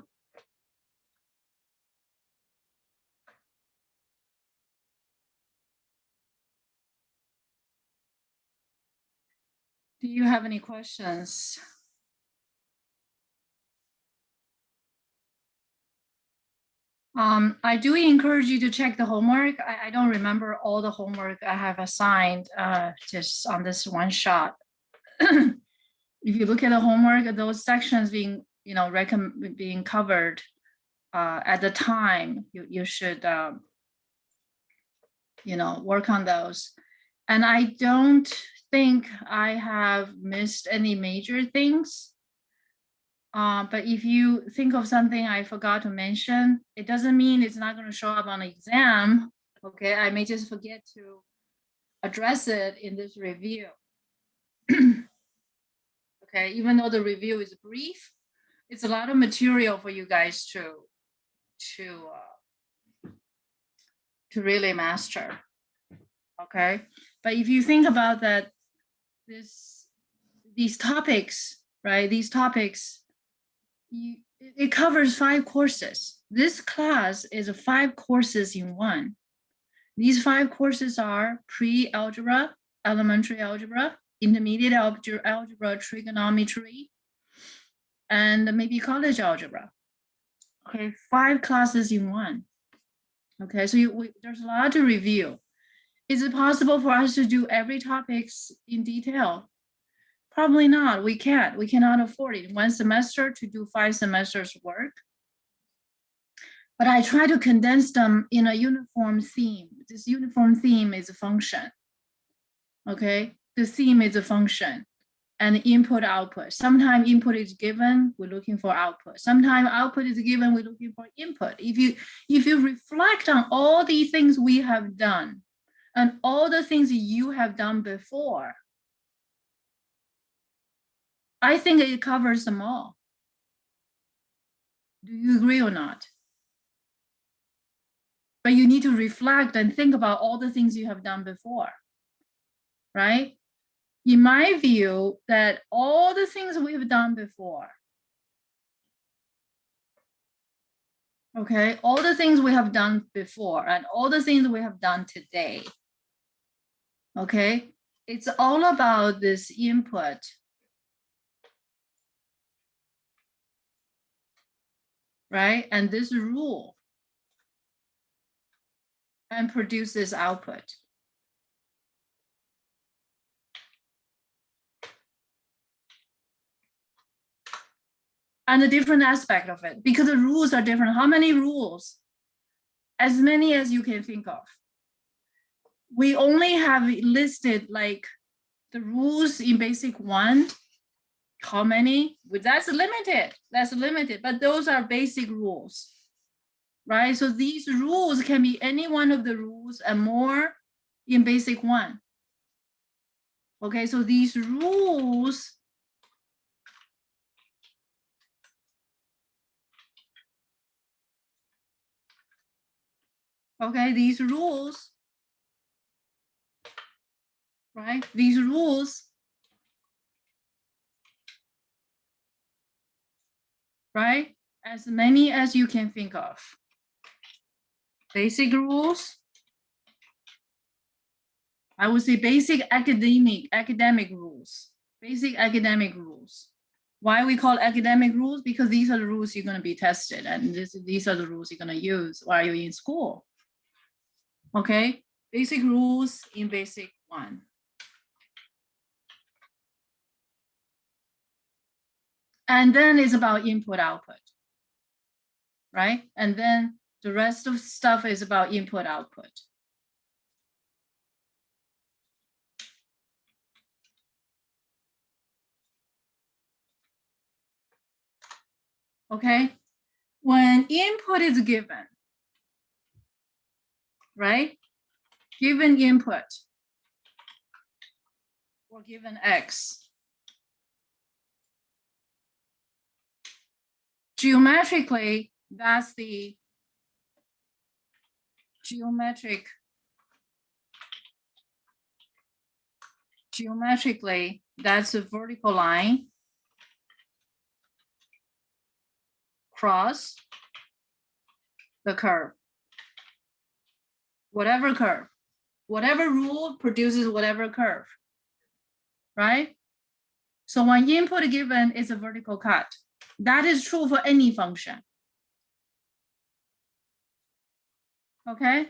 Do you have any questions? I do encourage you to check the homework. I don't remember all the homework I have assigned just on this one shot. If you look at the homework, those sections being, being covered at the time, you should, work on those. And I don't think I have missed any major things. But if you think of something I forgot to mention, it doesn't mean it's not going to show up on the exam. Okay, I may just forget to address it in this review. Okay, even though the review is brief, it's a lot of material for you guys to really master. Okay, but if you think about that, these topics, right? These topics, it covers 5 courses. This class is 5 courses in one. These 5 courses are pre-algebra, elementary algebra, intermediate algebra, trigonometry, and maybe college algebra. Okay, 5 classes in one. Okay, so there's a lot to review. Is it possible for us to do every topics in detail? Probably not. We can't. We cannot afford it. 1 semester to do 5 semesters work. But I try to condense them in a uniform theme. This uniform theme is a function. Okay, the theme is a function and input output. Sometimes input is given, we're looking for output. Sometimes output is given, we're looking for input. If you reflect on all the things we have done and all the things you have done before, I think it covers them all. Do you agree or not? But you need to reflect and think about all the things you have done before. right? In my view, that all the things we've done before, okay, all the things we have done before and all the things we have done today, okay, it's all about this input, right? And this rule, and produce this output. And a different aspect of it, because the rules are different. How many rules? As many as you can think of. We only have listed like the rules in basic one. How many? That's limited, but those are basic rules, right? So these rules can be any one of the rules and more in basic one. Okay, so these rules, okay, these rules, right? These rules, right? As many as you can think of. Basic rules. I would say basic academic rules. Basic academic rules. Why we call academic rules? Because these are the rules you're going to be tested, and these are the rules you're going to use while you're in school. Okay, basic rules in basic one. And then it's about input output, right? And then the rest of stuff is about input output. Okay, when input is given, right? Given input or given X, geometrically, that's the geometrically, that's a vertical line cross the curve. Whatever curve, whatever rule produces whatever curve, right? So when input given is a vertical cut, that is true for any function. Okay?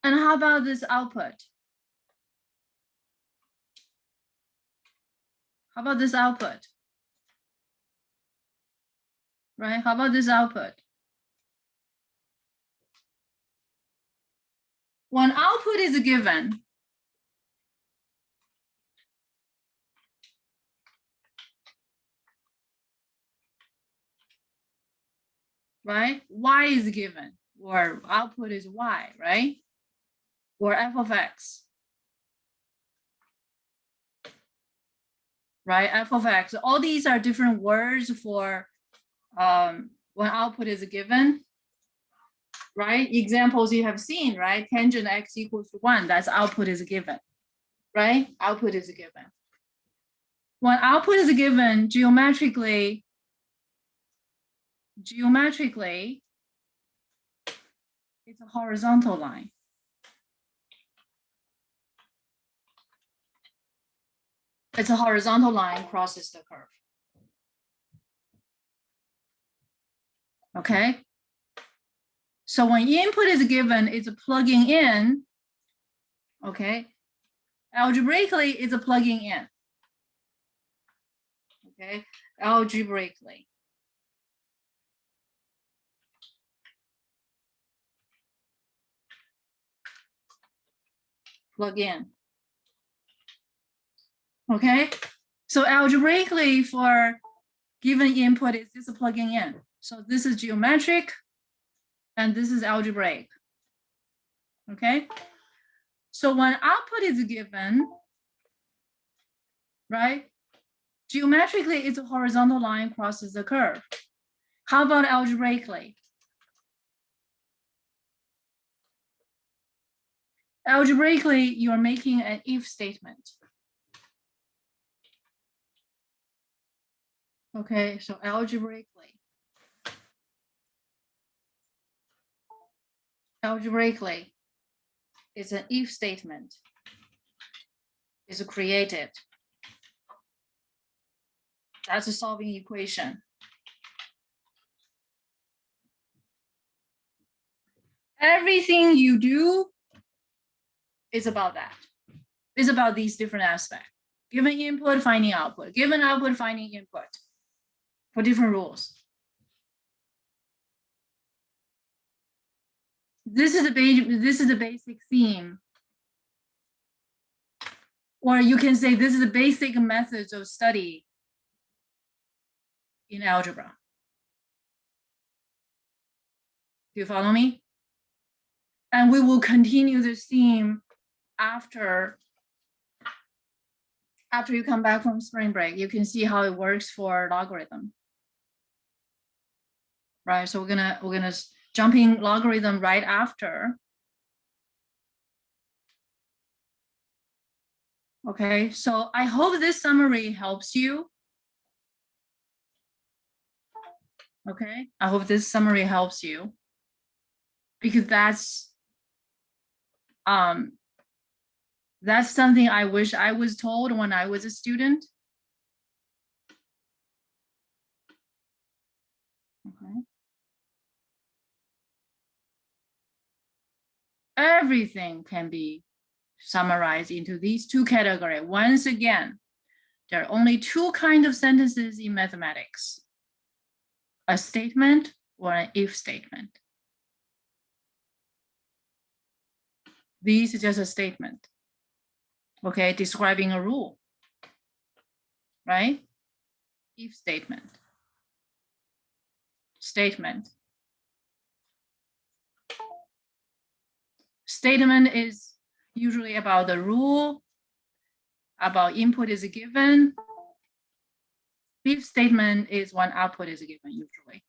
And how about this output? How about this output? Right? How about this output? When output is given, right? Y is given, or output is Y, right? Or f of x, right? F of x. All these are different words for when output is given, right? Examples you have seen, right? Tangent x equals to 1, that's output is given, right? Output is given. When output is given, geometrically, it's a horizontal line. It's a horizontal line crosses the curve. Okay. So when input is given, it's plugging in. Okay. Algebraically, it's a plugging in. Okay. Algebraically. Plug in. Okay. So algebraically, for given input, is just a plugging in. So this is geometric, and this is algebraic. Okay. So when output is given, right? Geometrically, it's a horizontal line crosses the curve. How about algebraically? Algebraically, you're making an if statement. Okay, so algebraically, it's an if statement. Is created. That's a solving equation. Everything you do is about that. It's about these different aspects. Given input, finding output. Given output, finding input. For different rules. This is the basic theme. Or you can say this is the basic methods of study in algebra. Do you follow me? And we will continue this theme after you come back from spring break. You can see how it works for logarithm. Right, so we're gonna jump in logarithm right after. Okay, so I hope this summary helps you. Okay, I hope this summary helps you, because that's something I wish I was told when I was a student. Okay. Everything can be summarized into these two categories. Once again, there are only two kinds of sentences in mathematics: a statement or an if statement. This is just a statement, okay, describing a rule, right? If statement. Statement. Statement is usually about the rule, about input is given. If statement is when output is given, usually.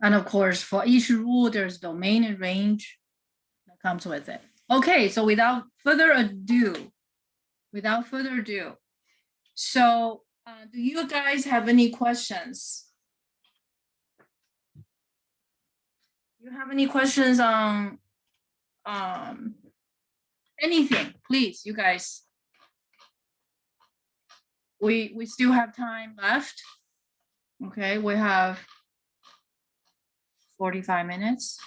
And of course, for each rule, there's domain and range that comes with it. Okay, so without further ado, so do you guys have any questions? You have any questions on anything? Please, you guys. We still have time left. Okay, we have 45 minutes,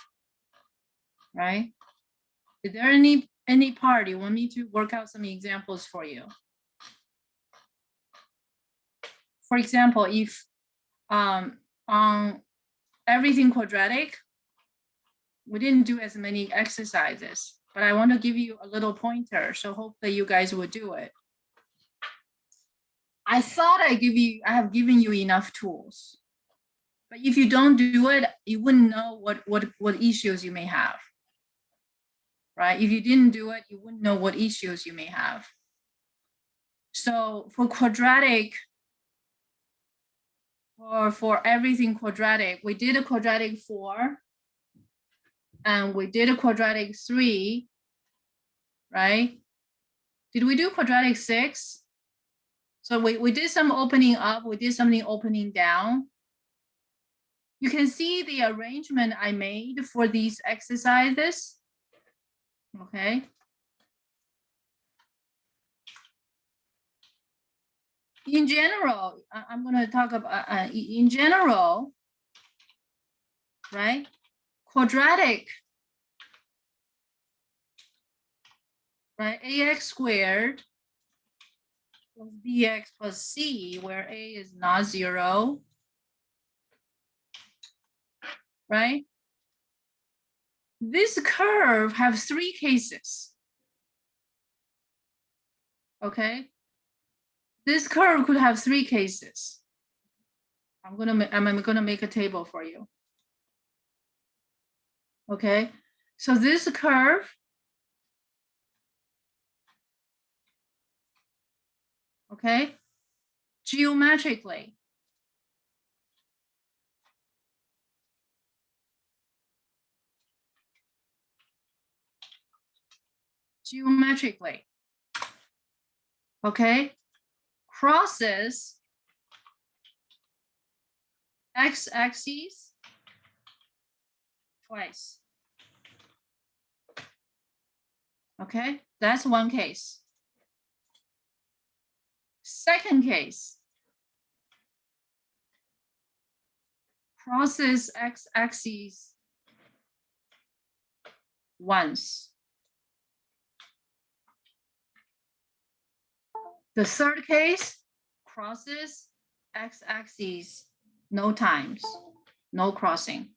right? Is there any part you want me to work out some examples for you? For example, if on everything quadratic, we didn't do as many exercises, but I want to give you a little pointer, so hopefully you guys will do it. I thought I have given you enough tools, but if you don't do it, you wouldn't know what issues you may have, right? If you didn't do it, you wouldn't know what issues you may have. So for quadratic, for everything quadratic, we did a quadratic 4, and we did a quadratic 3, right? Did we do quadratic 6? So we did some opening up, we did something opening down. You can see the arrangement I made for these exercises, okay? In general, I'm gonna talk about, in general, right? Quadratic, right? AX squared plus BX plus C, where A is not 0, right? This curve has 3 cases, okay? This curve could have 3 cases. I'm gonna make a table for you. Okay, so this curve, okay, geometrically, geometrically. Okay, crosses x-axis twice. Okay, that's one case. Second case, crosses x-axis once. The third case, crosses x-axis no times, no crossing.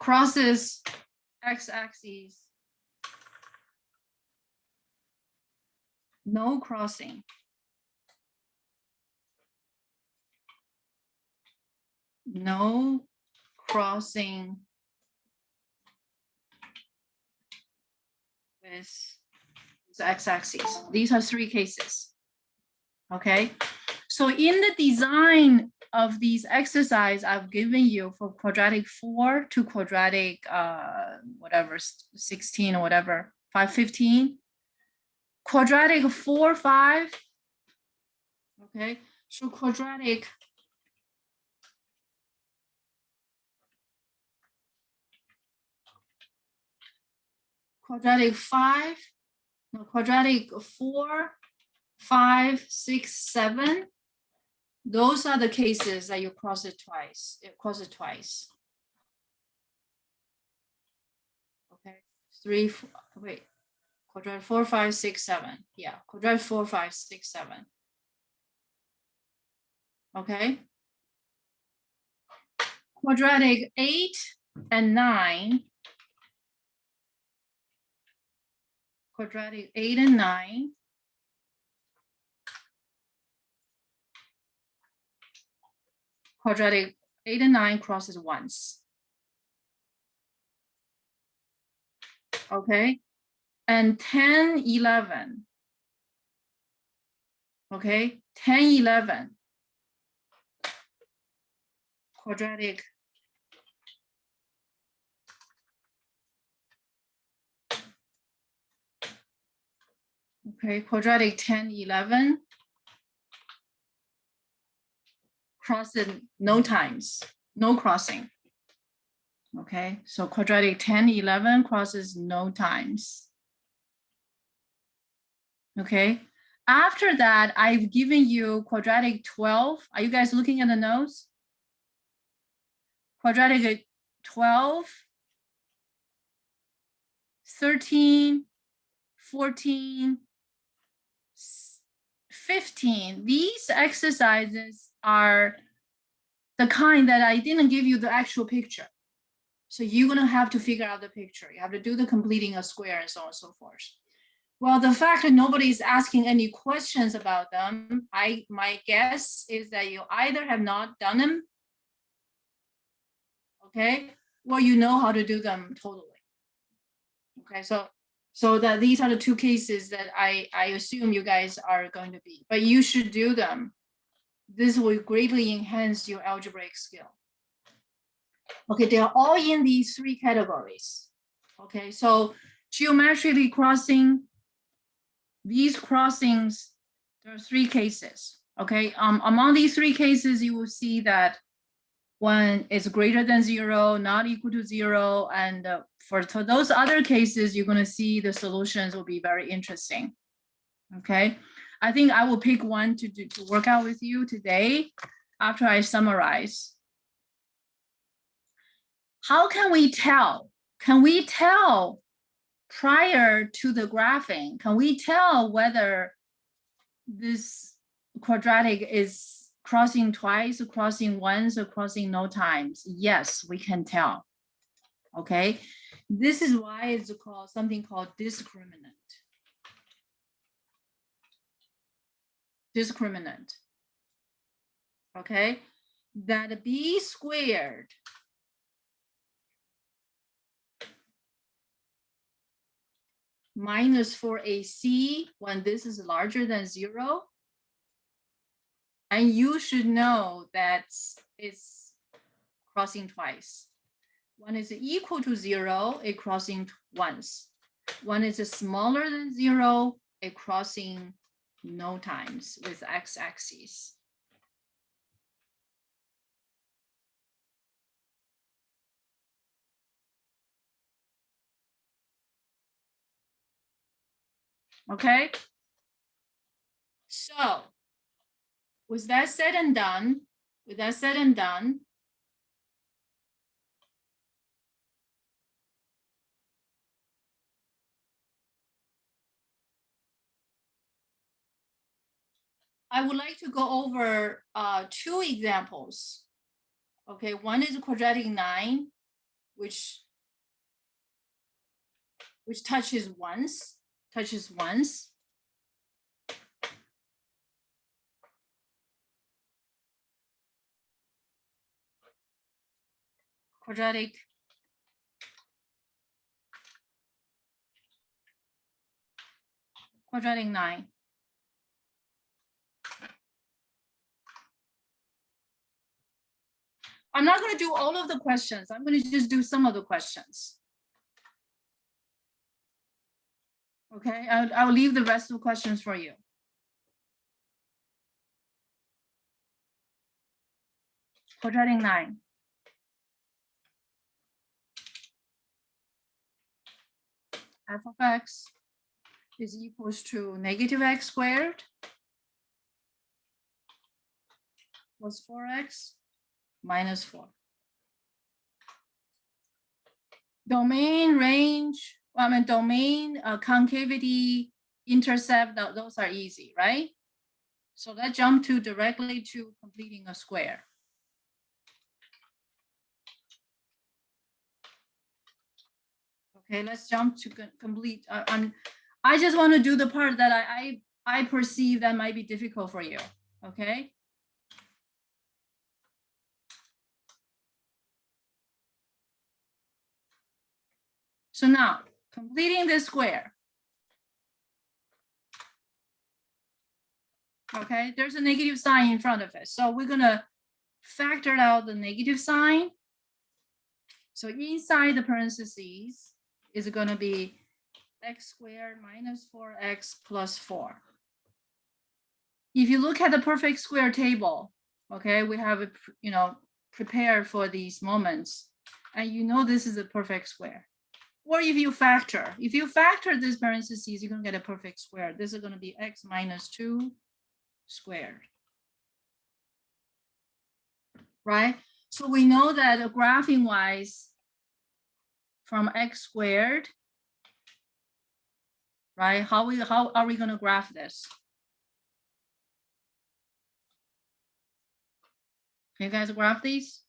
Crosses x-axis, no crossing. No crossing with the x-axis. These are three cases. Okay, so in the design of these exercise I've given you for quadratic 4 to quadratic whatever 16 or whatever 515, quadratic 4, 5. Okay, so quadratic quadratic 5, no, quadratic 4, 5, 6, 7. Those are the cases that you cross it twice. It crosses twice. Okay, 3, 4, wait, quadratic 4, 5, 6, 7. Yeah, quadratic 4, 5, 6, 7. Okay. Quadratic 8 and 9. Quadratic 8 and 9. Quadratic 8 and 9 crosses once. Okay. And 10, 11. Okay. 10, 11. Quadratic okay, quadratic 10, 11 crosses no times, no crossing. Okay, so quadratic 10, 11 crosses no times. Okay, after that, I've given you quadratic 12. Are you guys looking at the notes? Quadratic 12, 13, 14, 15. These exercises are the kind that I didn't give you the actual picture. So you're gonna have to figure out the picture. You have to do the completing a square and so on and so forth. Well, the fact that nobody is asking any questions about them, my guess is that you either have not done them, okay, or you know how to do them totally. Okay, so that these are the two cases that I assume you guys are going to be, but you should do them. This will greatly enhance your algebraic skill. Okay, they are all in these three categories. Okay, so geometrically crossing, these crossings, there are three cases. Okay, among these three cases, you will see that when it's greater than 0, not equal to 0, and for those other cases, you're going to see the solutions will be very interesting. Okay, I think I will pick one to work out with you today after I summarize. How can we tell? Can we tell prior to the graphing? Can we tell whether this quadratic is crossing twice, or crossing once, or crossing no times? Yes, we can tell. Okay, this is why it's called something called discriminant. Discriminant. Okay, that b squared minus 4ac when this is larger than 0. And you should know that it's crossing twice. One is equal to 0, a crossing once. One is smaller than 0, a crossing no times with x-axis. Okay, so with that said and done, I would like to go over 2 examples. Okay, one is quadratic 9, which touches once. Quadratic 9. I'm not going to do all of the questions. I'm going to just do some of the questions. Okay, I'll leave the rest of the questions for you. Quadratic 9. F of x is equals to negative x squared plus 4x minus 4. Domain, range, domain, concavity, intercept, those are easy, right? So let's jump directly to completing a square. Okay, let's jump to complete. I just want to do the part that I perceive that might be difficult for you. Okay. So now completing this square. Okay, there's a negative sign in front of it. So we're gonna factor out the negative sign. So inside the parentheses is gonna be x squared minus 4x plus 4. If you look at the perfect square table, okay, we have it, prepared for these moments, and this is a perfect square. Or if you factor this parentheses, you're gonna get a perfect square. This is gonna be x minus 2 squared, right? So we know that graphing wise, from x squared, right? How are we gonna graph this? Can you guys graph these?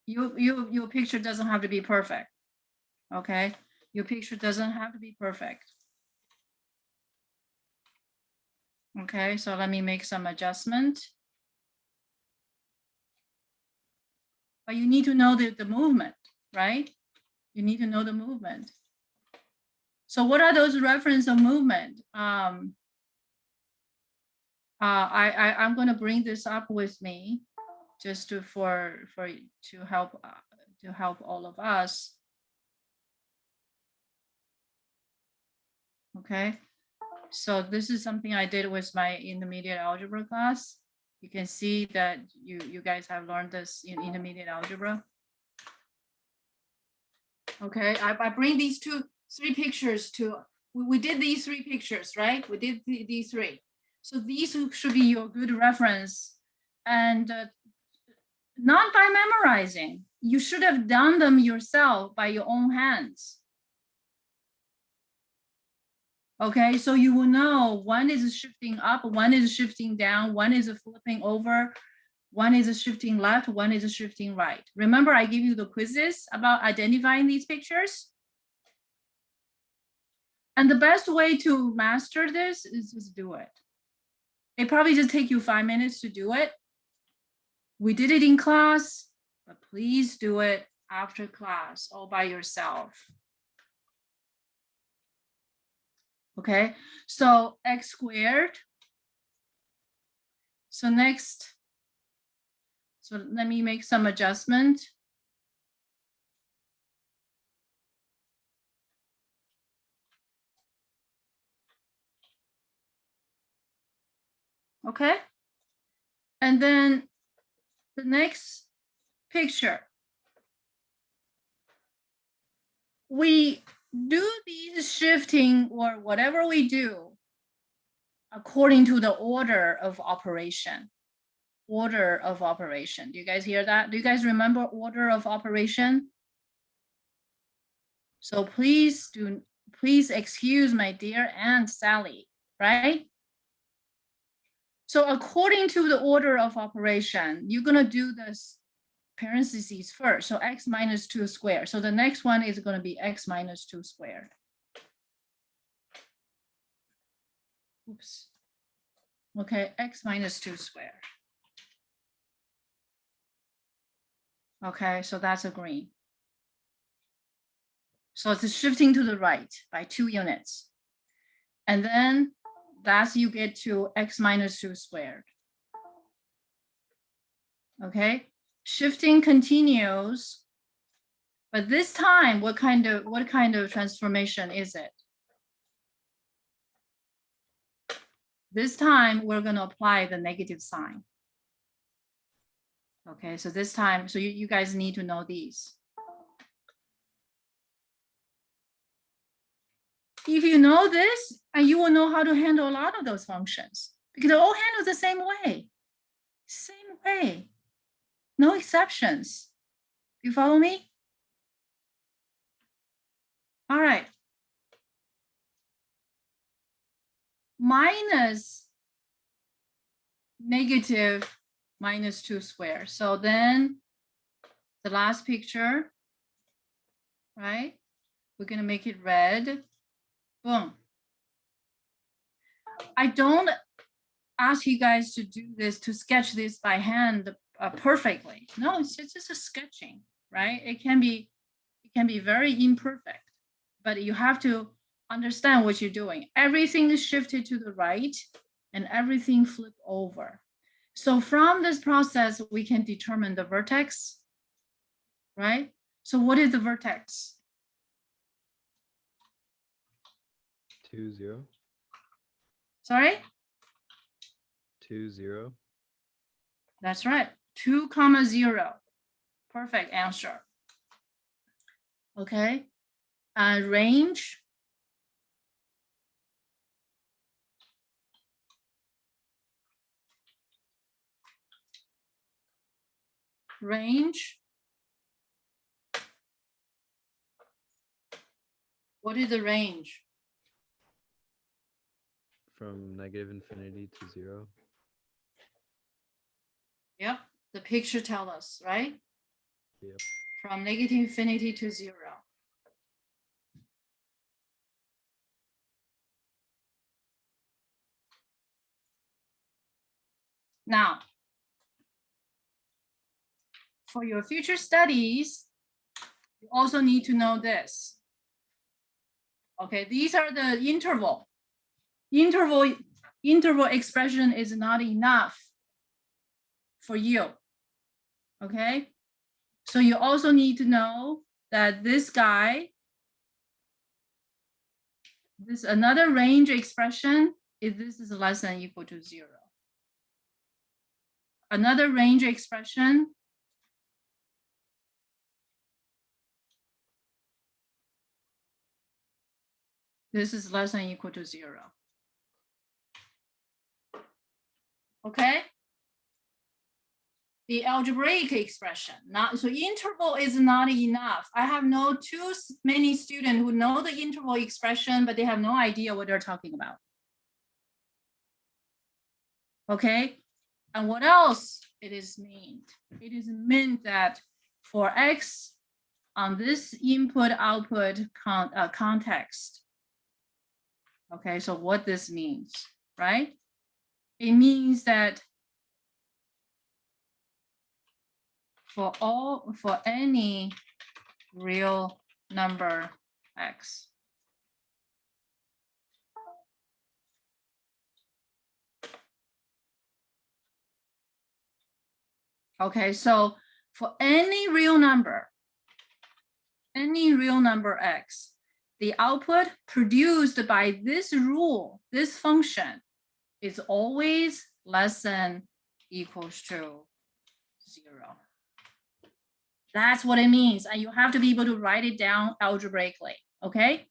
Your picture doesn't have to be perfect. Okay, your picture doesn't have to be perfect. Okay, so let me make some adjustment. But you need to know the movement, right? You need to know the movement. So what are those reference of movement? I'm going to bring this up with me just to help all of us. Okay, so this is something I did with my intermediate algebra class. You can see that you guys have learned this in intermediate algebra. Okay, I bring these 3 pictures we did these 3 pictures, right? We did these 3. So these should be your good reference, and not by memorizing. You should have done them yourself by your own hands. Okay, so you will know one is shifting up, one is shifting down, one is flipping over, one is shifting left, one is shifting right. Remember, I give you the quizzes about identifying these pictures? And the best way to master this is just do it. It probably just take you 5 minutes to do it. We did it in class, but please do it after class all by yourself. Okay, so x squared. So next, so let me make some adjustment. Okay. And then the next picture. We do these shifting or whatever we do according to the order of operation. Order of operation. Do you guys hear that? Do you guys remember order of operation? So please excuse my dear Aunt Sally, right? So according to the order of operation, you're gonna do this parentheses first. So x minus 2 squared. So the next one is gonna be x minus 2 squared. Oops. Okay, x minus 2 squared. Okay, so that's a green. So it's shifting to the right by 2 units. And then that's you get to x minus 2 squared. Okay, shifting continues. But this time, what kind of transformation is it? This time we're going to apply the negative sign. Okay, so this time, so you guys need to know these. If you know this, and you will know how to handle a lot of those functions because they're all handled the same way. Same way. No exceptions. You follow me? All right. Minus negative minus 2 squared. So then the last picture, right? We're going to make it red. Boom. I don't ask you guys to do this, to sketch this by hand perfectly. No, it's just a sketching, right? It can be very imperfect, but you have to understand what you're doing. Everything is shifted to the right and everything flip over. So from this process, we can determine the vertex, right? So what is the vertex?
2, 0.
Sorry?
2, 0.
That's right. 2, 0. Perfect answer. Okay. Range. Range. What is the range?
From negative infinity to 0.
Yep. The picture tells us, right?
Yep.
From negative infinity to 0. Now, for your future studies, you also need to know this. Okay, these are the interval. Interval expression is not enough for you. Okay, so you also need to know that this guy, this another range expression, if this is less than or equal to 0. Another range expression, this is less than or equal to 0. Okay. The algebraic expression, so interval is not enough. I have known too many students who know the interval expression, but they have no idea what they're talking about. Okay, and what else it is meant? It is meant that for x on this input-output context. Okay, so what this means, right? It means that for any real number x, Okay, so for any real number x, the output produced by this rule, this function, is always less than equals to 0. That's what it means. And you have to be able to write it down algebraically, okay?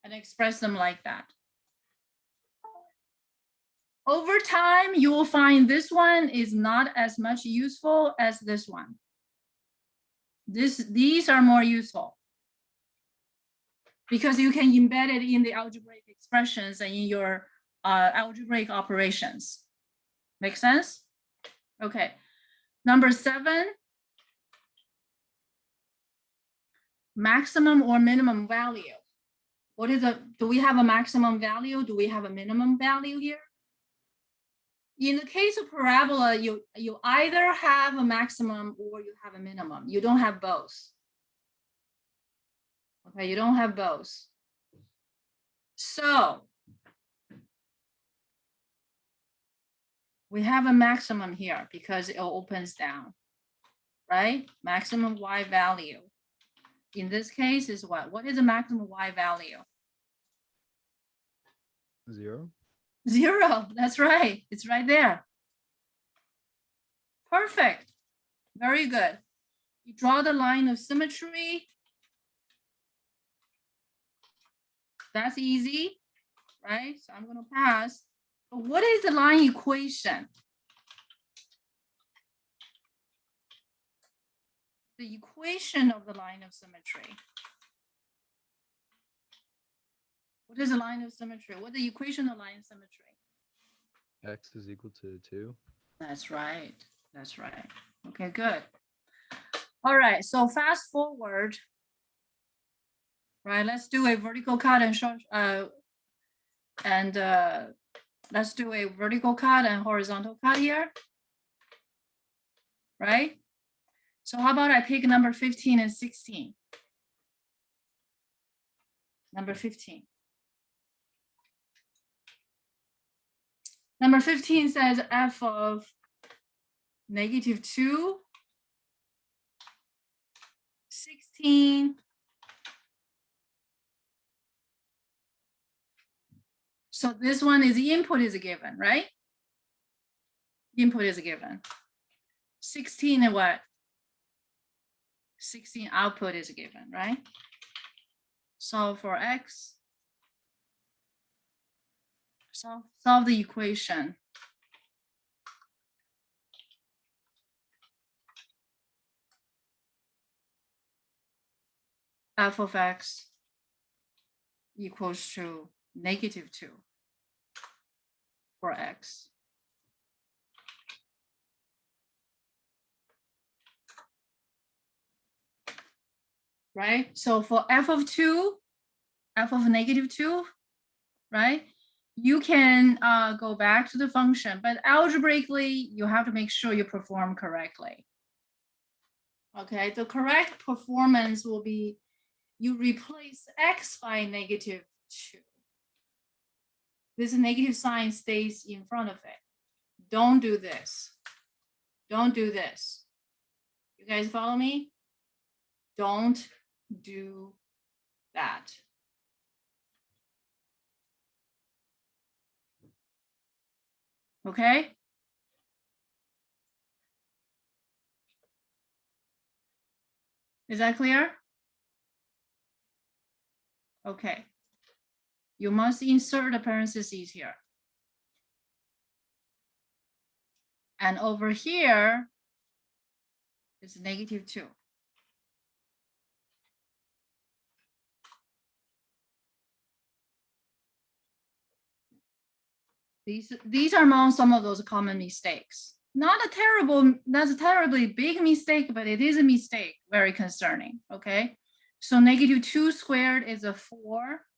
And express them like that. Over time, you will find this one is not as much useful as this one. These are more useful because you can embed it in the algebraic expressions and in your algebraic operations. Make sense? Okay. Number 7, maximum or minimum value. What is do we have a maximum value? Do we have a minimum value here? In the case of parabola, you either have a maximum or you have a minimum. You don't have both. Okay, you don't have both. So we have a maximum here because it opens down, right? Maximum y value. In this case is what? What is the maximum y value?
0.
0, that's right. It's right there. Perfect. Very good. You draw the line of symmetry. That's easy, right? So I'm going to pass. But what is the line equation? The equation of the line of symmetry. What is the line of symmetry? What is the equation of line of symmetry?
X is equal to 2.
That's right. That's right. Okay, good. All right, so fast forward. Right, let's do a vertical cut and short, let's do a vertical cut and horizontal cut here. Right? So how about I pick number 15 and 16? Number 15. Number 15 says f of -2, 16. So this one is the input is a given, right? Input is a given. 16 and what? 16 output is a given, right? Solve for x. Solve the equation. F of x equals to -2 for x. Right? So for f of -2, right? You can go back to the function, but algebraically, you have to make sure you perform correctly. Okay, the correct performance will be you replace x by -2. This negative sign stays in front of it. Don't do this. Don't do this. You guys follow me? Don't do that. Okay? Is that clear? Okay. You must insert the parentheses here. And over here is -2. These are among some of those common mistakes. Not a terribly big mistake, but it is a mistake, very concerning, okay? So -2 squared is a 4.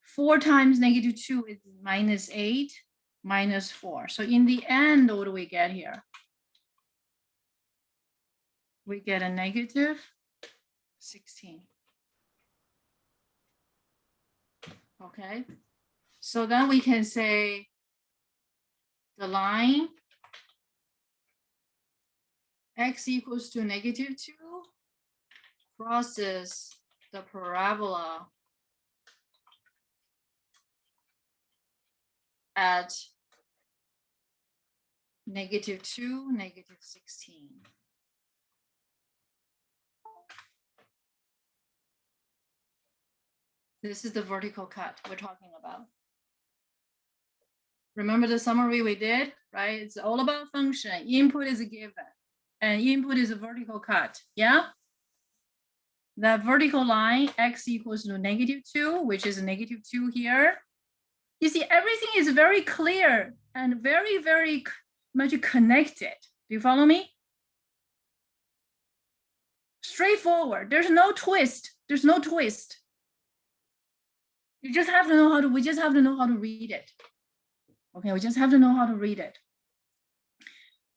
4 times -2 is -8, -4. So in the end, what do we get here? We get a -16. Okay, so then we can say the line x equals to -2 crosses the parabola at -2, -16. This is the vertical cut we're talking about. Remember the summary we did, right? It's all about function. Input is given, and input is a vertical cut, yeah? That vertical line, x equals to -2, which is -2 here. You see, everything is very clear and very, very much connected. Do you follow me? Straightforward. There's no twist. There's no twist. You just have to know how to, we just have to know how to read it. Okay, we just have to know how to read it.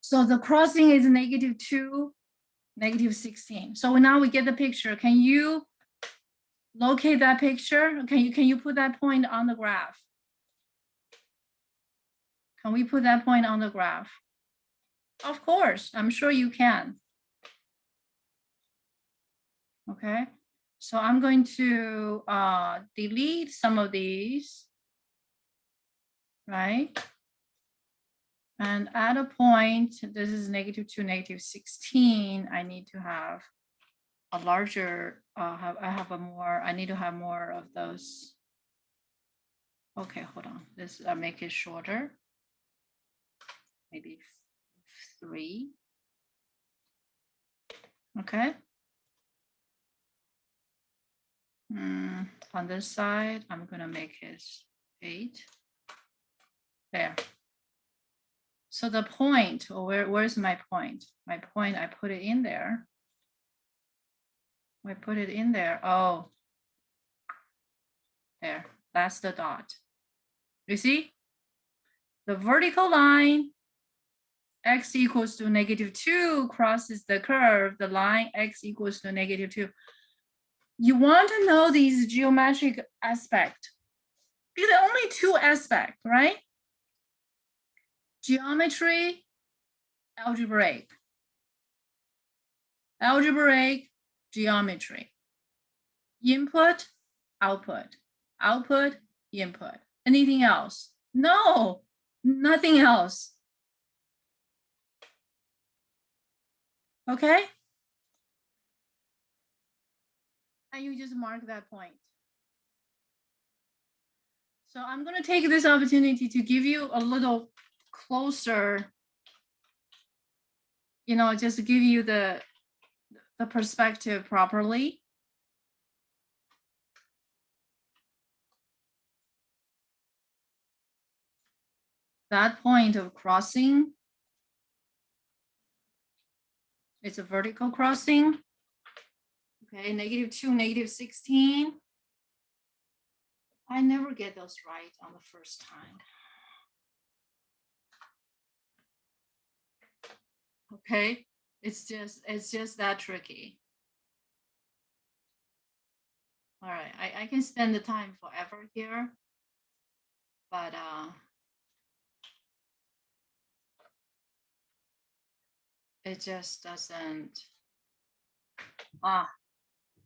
So the crossing is -2, -16. So now we get the picture. Can you locate that picture? Can you put that point on the graph? Can we put that point on the graph? Of course, I'm sure you can. Okay, so I'm going to delete some of these, right? And at a point, this is -2, -16. I need to have a larger, I need to have more of those. Okay, hold on. This, I'll make it shorter. Maybe 3. Okay. On this side, I'm gonna make it 8. There. So the point, or where's my point? My point, I put it in there. I put it in there. Oh, there. That's the dot. You see? The vertical line, x equals to -2 crosses the curve, the line x equals to -2. You want to know these geometric aspects. Because there are only 2 aspects, right? Geometry, algebraic. Algebraic, geometry. Input, output. Output, input. Anything else? No, nothing else. Okay? And you just mark that point. So I'm going to take this opportunity to give you a little closer, you know, just to give you the perspective properly. That point of crossing, it's a vertical crossing. Okay, -2, -16. I never get those right on the first time. Okay, it's just that tricky. All right, I can spend the time forever here, but it just doesn't.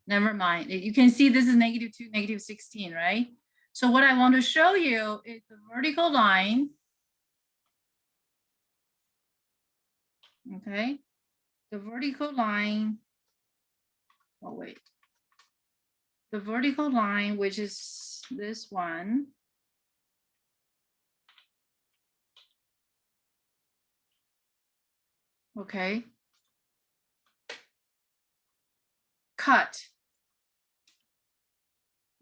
Never mind. You can see this is -2, -16, right? So what I want to show you is the vertical line. Okay, the vertical line. Oh, wait. The vertical line, which is this one. Okay. Cut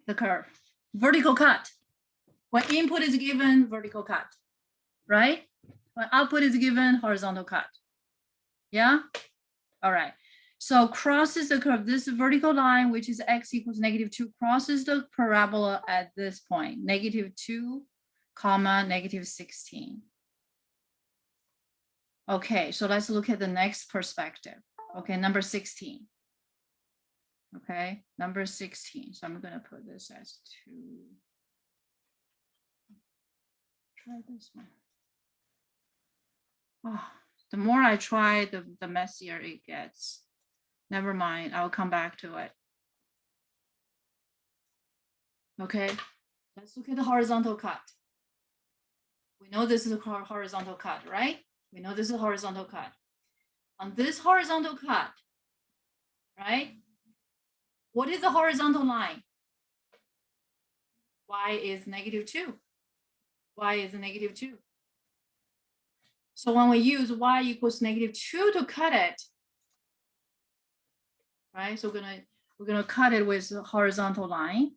the curve. Vertical cut. When input is given, vertical cut, right? When output is given, horizontal cut. Yeah? All right. So crosses the curve, this vertical line, which is x equals -2, crosses the parabola at this point, -2, -16. Okay, so let's look at the next perspective. Okay, number 16. Okay, number 16. So I'm going to put this as 2. Try this one. Oh, the more I try, the messier it gets. Never mind, I'll come back to it. Okay, let's look at the horizontal cut. We know this is a horizontal cut, right? We know this is a horizontal cut. On this horizontal cut, right? What is the horizontal line? Y is -2. Y is -2. So when we use y equals -2 to cut it, right? So we're gonna cut it with a horizontal line.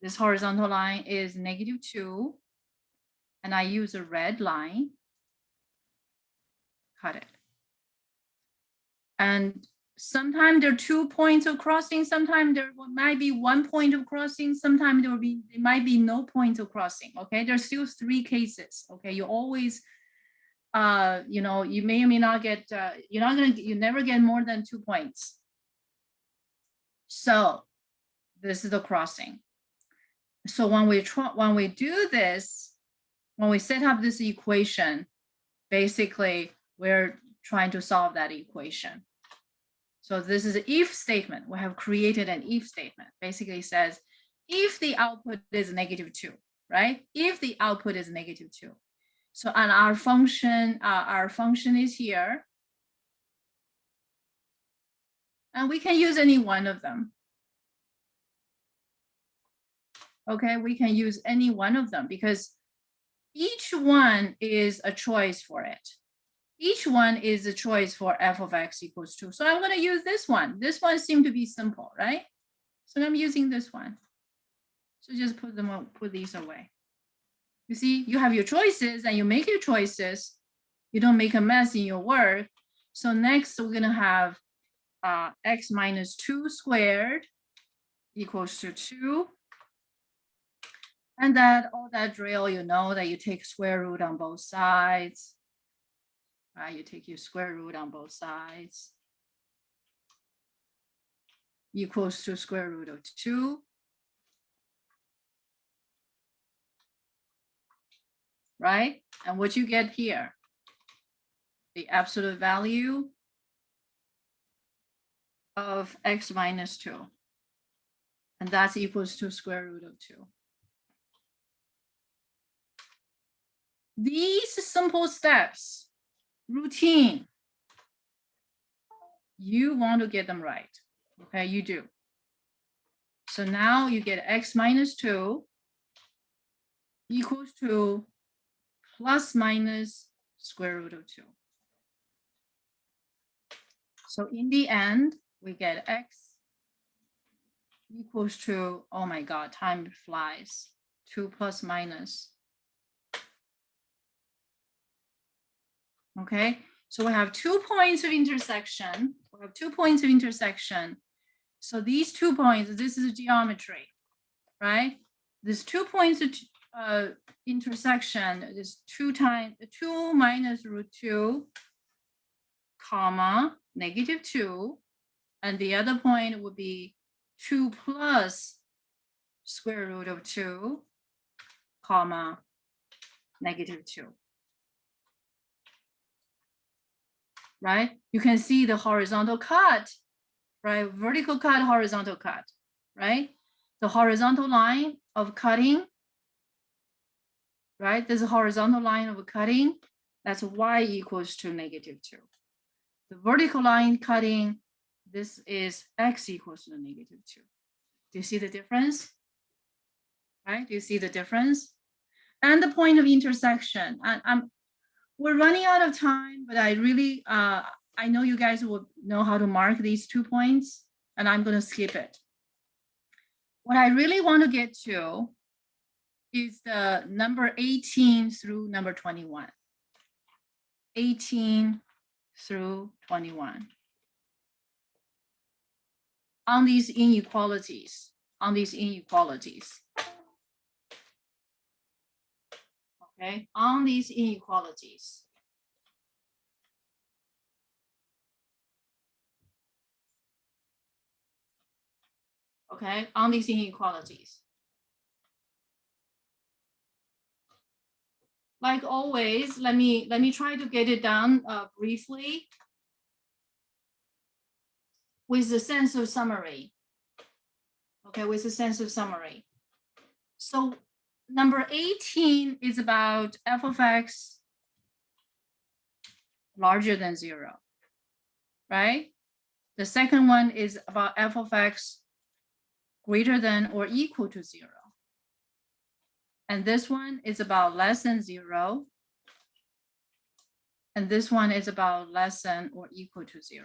This horizontal line is -2, and I use a red line. Cut it. And sometimes there are 2 points of crossing. Sometimes there might be 1 point of crossing. Sometimes there might be no point of crossing. Okay, there's still 3 cases. Okay, you always, you know, you may or may not get. You never get more than 2 points. So this is the crossing. So when we do this, when we set up this equation, basically we're trying to solve that equation. So this is an if statement. We have created an if statement. Basically says, if the output is -2, right? If the output is -2. So and our function is here. And we can use any one of them. Okay, we can use any one of them because each one is a choice for it. Each one is a choice for f of x equals 2. So I'm going to use this one. This one seems to be simple, right? So I'm using this one. So just put these away. You see, you have your choices and you make your choices. You don't make a mess in your work. So next we're going to have x minus 2 squared equals to 2. And that all that drill, you know that you take square root on both sides. Right, you take your square root on both sides. Equals to square root of 2. Right? And what you get here, the absolute value of x minus 2. And that's equals to square root of 2. These simple steps, routine, you want to get them right. Okay, you do. So now you get x minus 2 equals to plus minus square root of 2. So in the end, we get x equals to, oh my God, time flies, 2 plus minus. Okay, so we have 2 points of intersection. We have 2 points of intersection. So these 2 points, this is geometry, right? This 2 points of intersection is 2 minus root 2, comma, -2. And the other point would be 2 plus square root of 2, comma, -2. Right? You can see the horizontal cut, right? Vertical cut, horizontal cut, right? The horizontal line of cutting, right? This is a horizontal line of cutting. That's y equals to -2. The vertical line cutting, this is x equals to -2. Do you see the difference? Right? Do you see the difference? And the point of intersection. We're running out of time, but I really, I know you guys will know how to mark these 2 points, and I'm going to skip it. What I really want to get to is the number 18 through number 21. 18 through 21. On these inequalities. Okay, on these inequalities. Okay, on these inequalities. like always, let me try to get it done briefly with the sense of summary. Okay, with the sense of summary. So number 18 is about f of x larger than 0, right? The second one is about f of x greater than or equal to 0. And this one is about less than 0. And this one is about less than or equal to 0.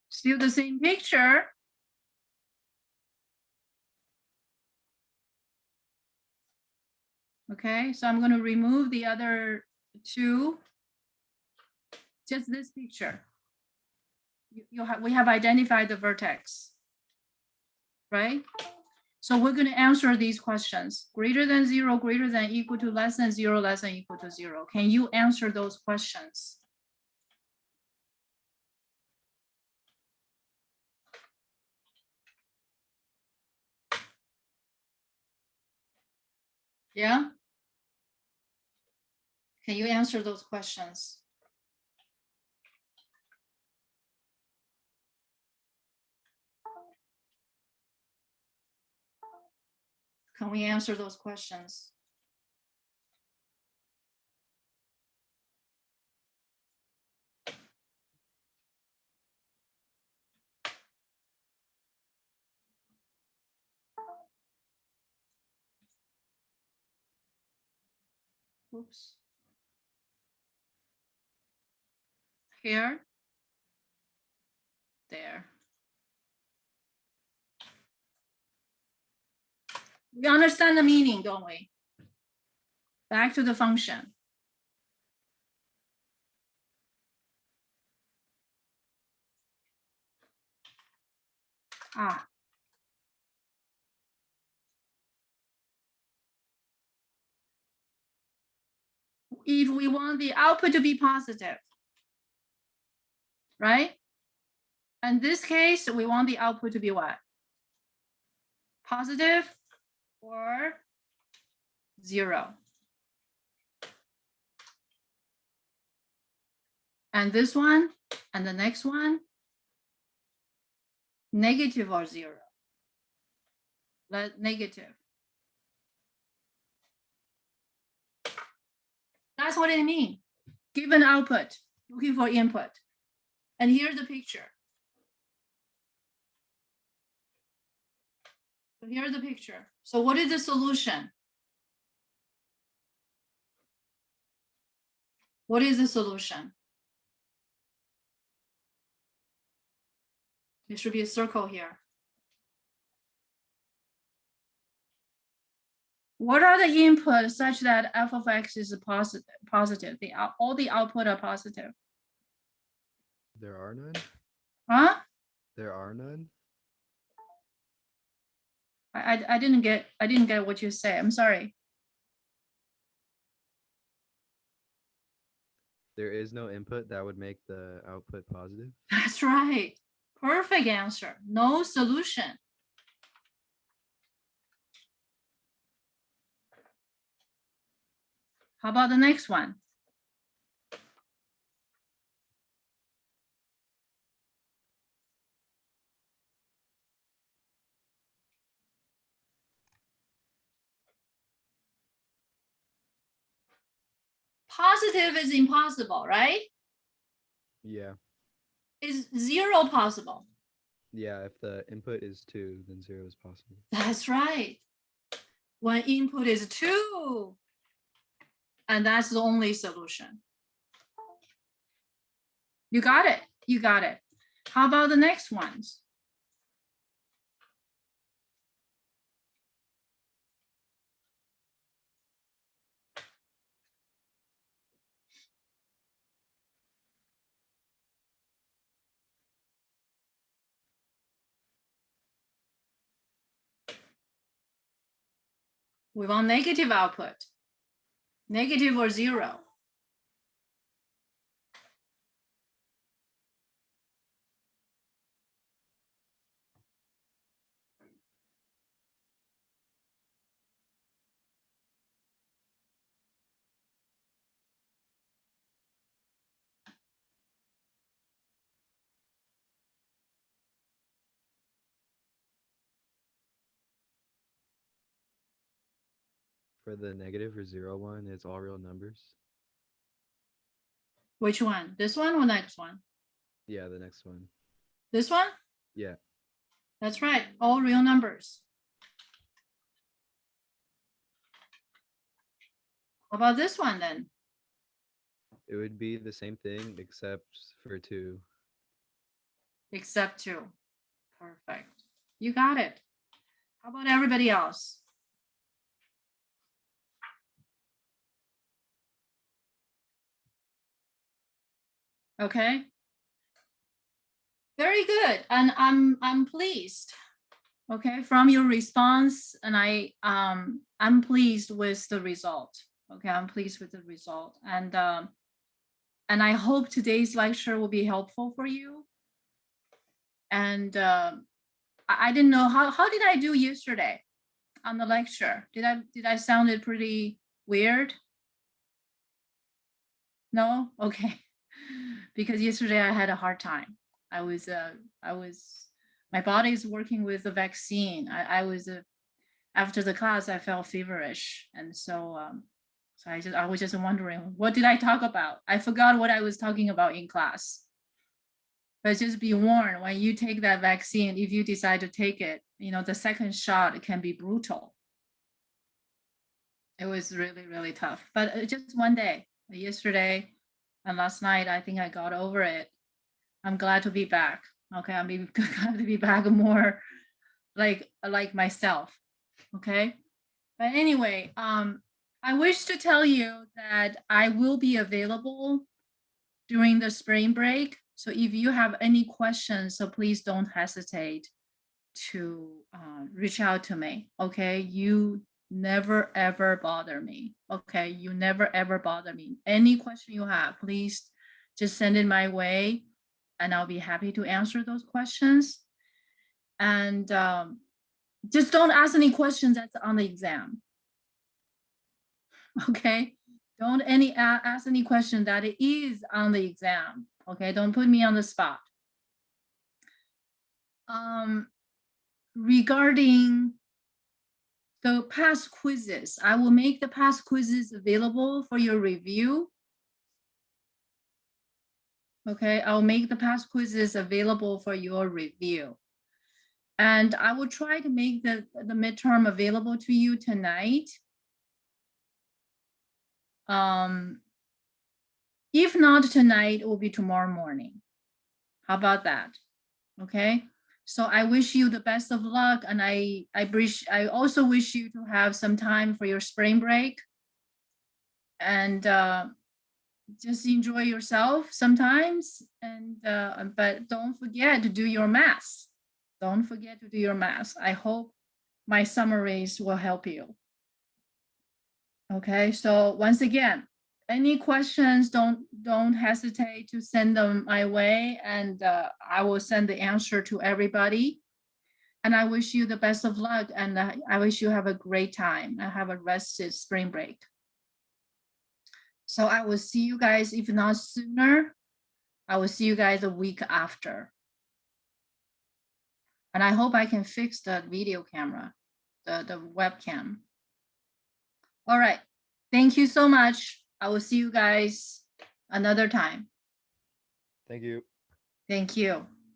Still the same picture. Okay, so I'm going to remove the other two. Just this picture. We have identified the vertex, right? So we're going to answer these questions. Greater than 0, greater than equal to, less than 0, less than equal to 0. Can you answer those questions? Yeah? Can you answer those questions? Can we answer those questions? Oops. Here. There. We understand the meaning, don't we? Back to the function. Ah. If we want the output to be positive, right? In this case, we want the output to be what? Positive or 0. And this one and the next one, negative or 0. Negative. That's what it means. Given output, looking for input. And here's the picture. So here's the picture. So what is the solution? What is the solution? There should be a circle here. What are the inputs such that f of x is positive? All the output are positive.
There are none?
Huh?
There are none?
I didn't get what you say. I'm sorry.
There is no input that would make the output positive?
That's right. Perfect answer. No solution. How about the next one? Positive is impossible, right?
Yeah.
Is 0 possible?
Yeah, if the input is 2, then 0 is possible.
That's right. When input is 2, and that's the only solution. You got it. You got it. How about the next ones? We want negative output. Negative or 0.
for the negative or 0 one, it's all real numbers.
Which one? This one or next one?
Yeah, the next one.
This one?
Yeah.
That's right. All real numbers. How about this one then?
It would be the same thing except for 2.
Except 2. Perfect. You got it. How about everybody else? Okay. Very good. And I'm pleased. Okay, from your response, and I'm pleased with the result. Okay, I'm pleased with the result. And I hope today's lecture will be helpful for you. And I didn't know how did I do yesterday on the lecture? Did I sounded pretty weird? No? Okay. Because yesterday I had a hard time. I was my body is working with the vaccine. I was after the class I felt feverish, and so I was just wondering, what did I talk about? I forgot what I was talking about in class. But just be warned, when you take that vaccine, if you decide to take it, you know, the second shot can be brutal. It was really, really tough. But just one day, yesterday and last night, I think I got over it. I'm glad to be back. Okay, I'm glad to be back more like myself. Okay. But anyway, I wish to tell you that I will be available during the spring break. So if you have any questions, so please don't hesitate to reach out to me. Okay, you never ever bother me. Okay, you never ever bother me. Any question you have, please just send it my way, and I'll be happy to answer those questions. And just don't ask any questions that's on the exam. Okay, don't ask any question that is on the exam. Okay, don't put me on the spot. Regarding the past quizzes, I will make the past quizzes available for your review. Okay, I'll make the past quizzes available for your review. And I will try to make the midterm available to you tonight. If not tonight, it will be tomorrow morning. How about that? Okay. So I wish you the best of luck, and I also wish you to have some time for your spring break, and just enjoy yourself sometimes. And but don't forget to do your math. Don't forget to do your math. I hope my summaries will help you. Okay. So once again, any questions, don't hesitate to send them my way, and I will send the answer to everybody. And I wish you the best of luck, and I wish you have a great time and have a rested spring break. So I will see you guys, if not sooner, I will see you guys a week after. And I hope I can fix the video camera, the webcam. All right. Thank you so much. I will see you guys another time.
Thank you.
Thank you.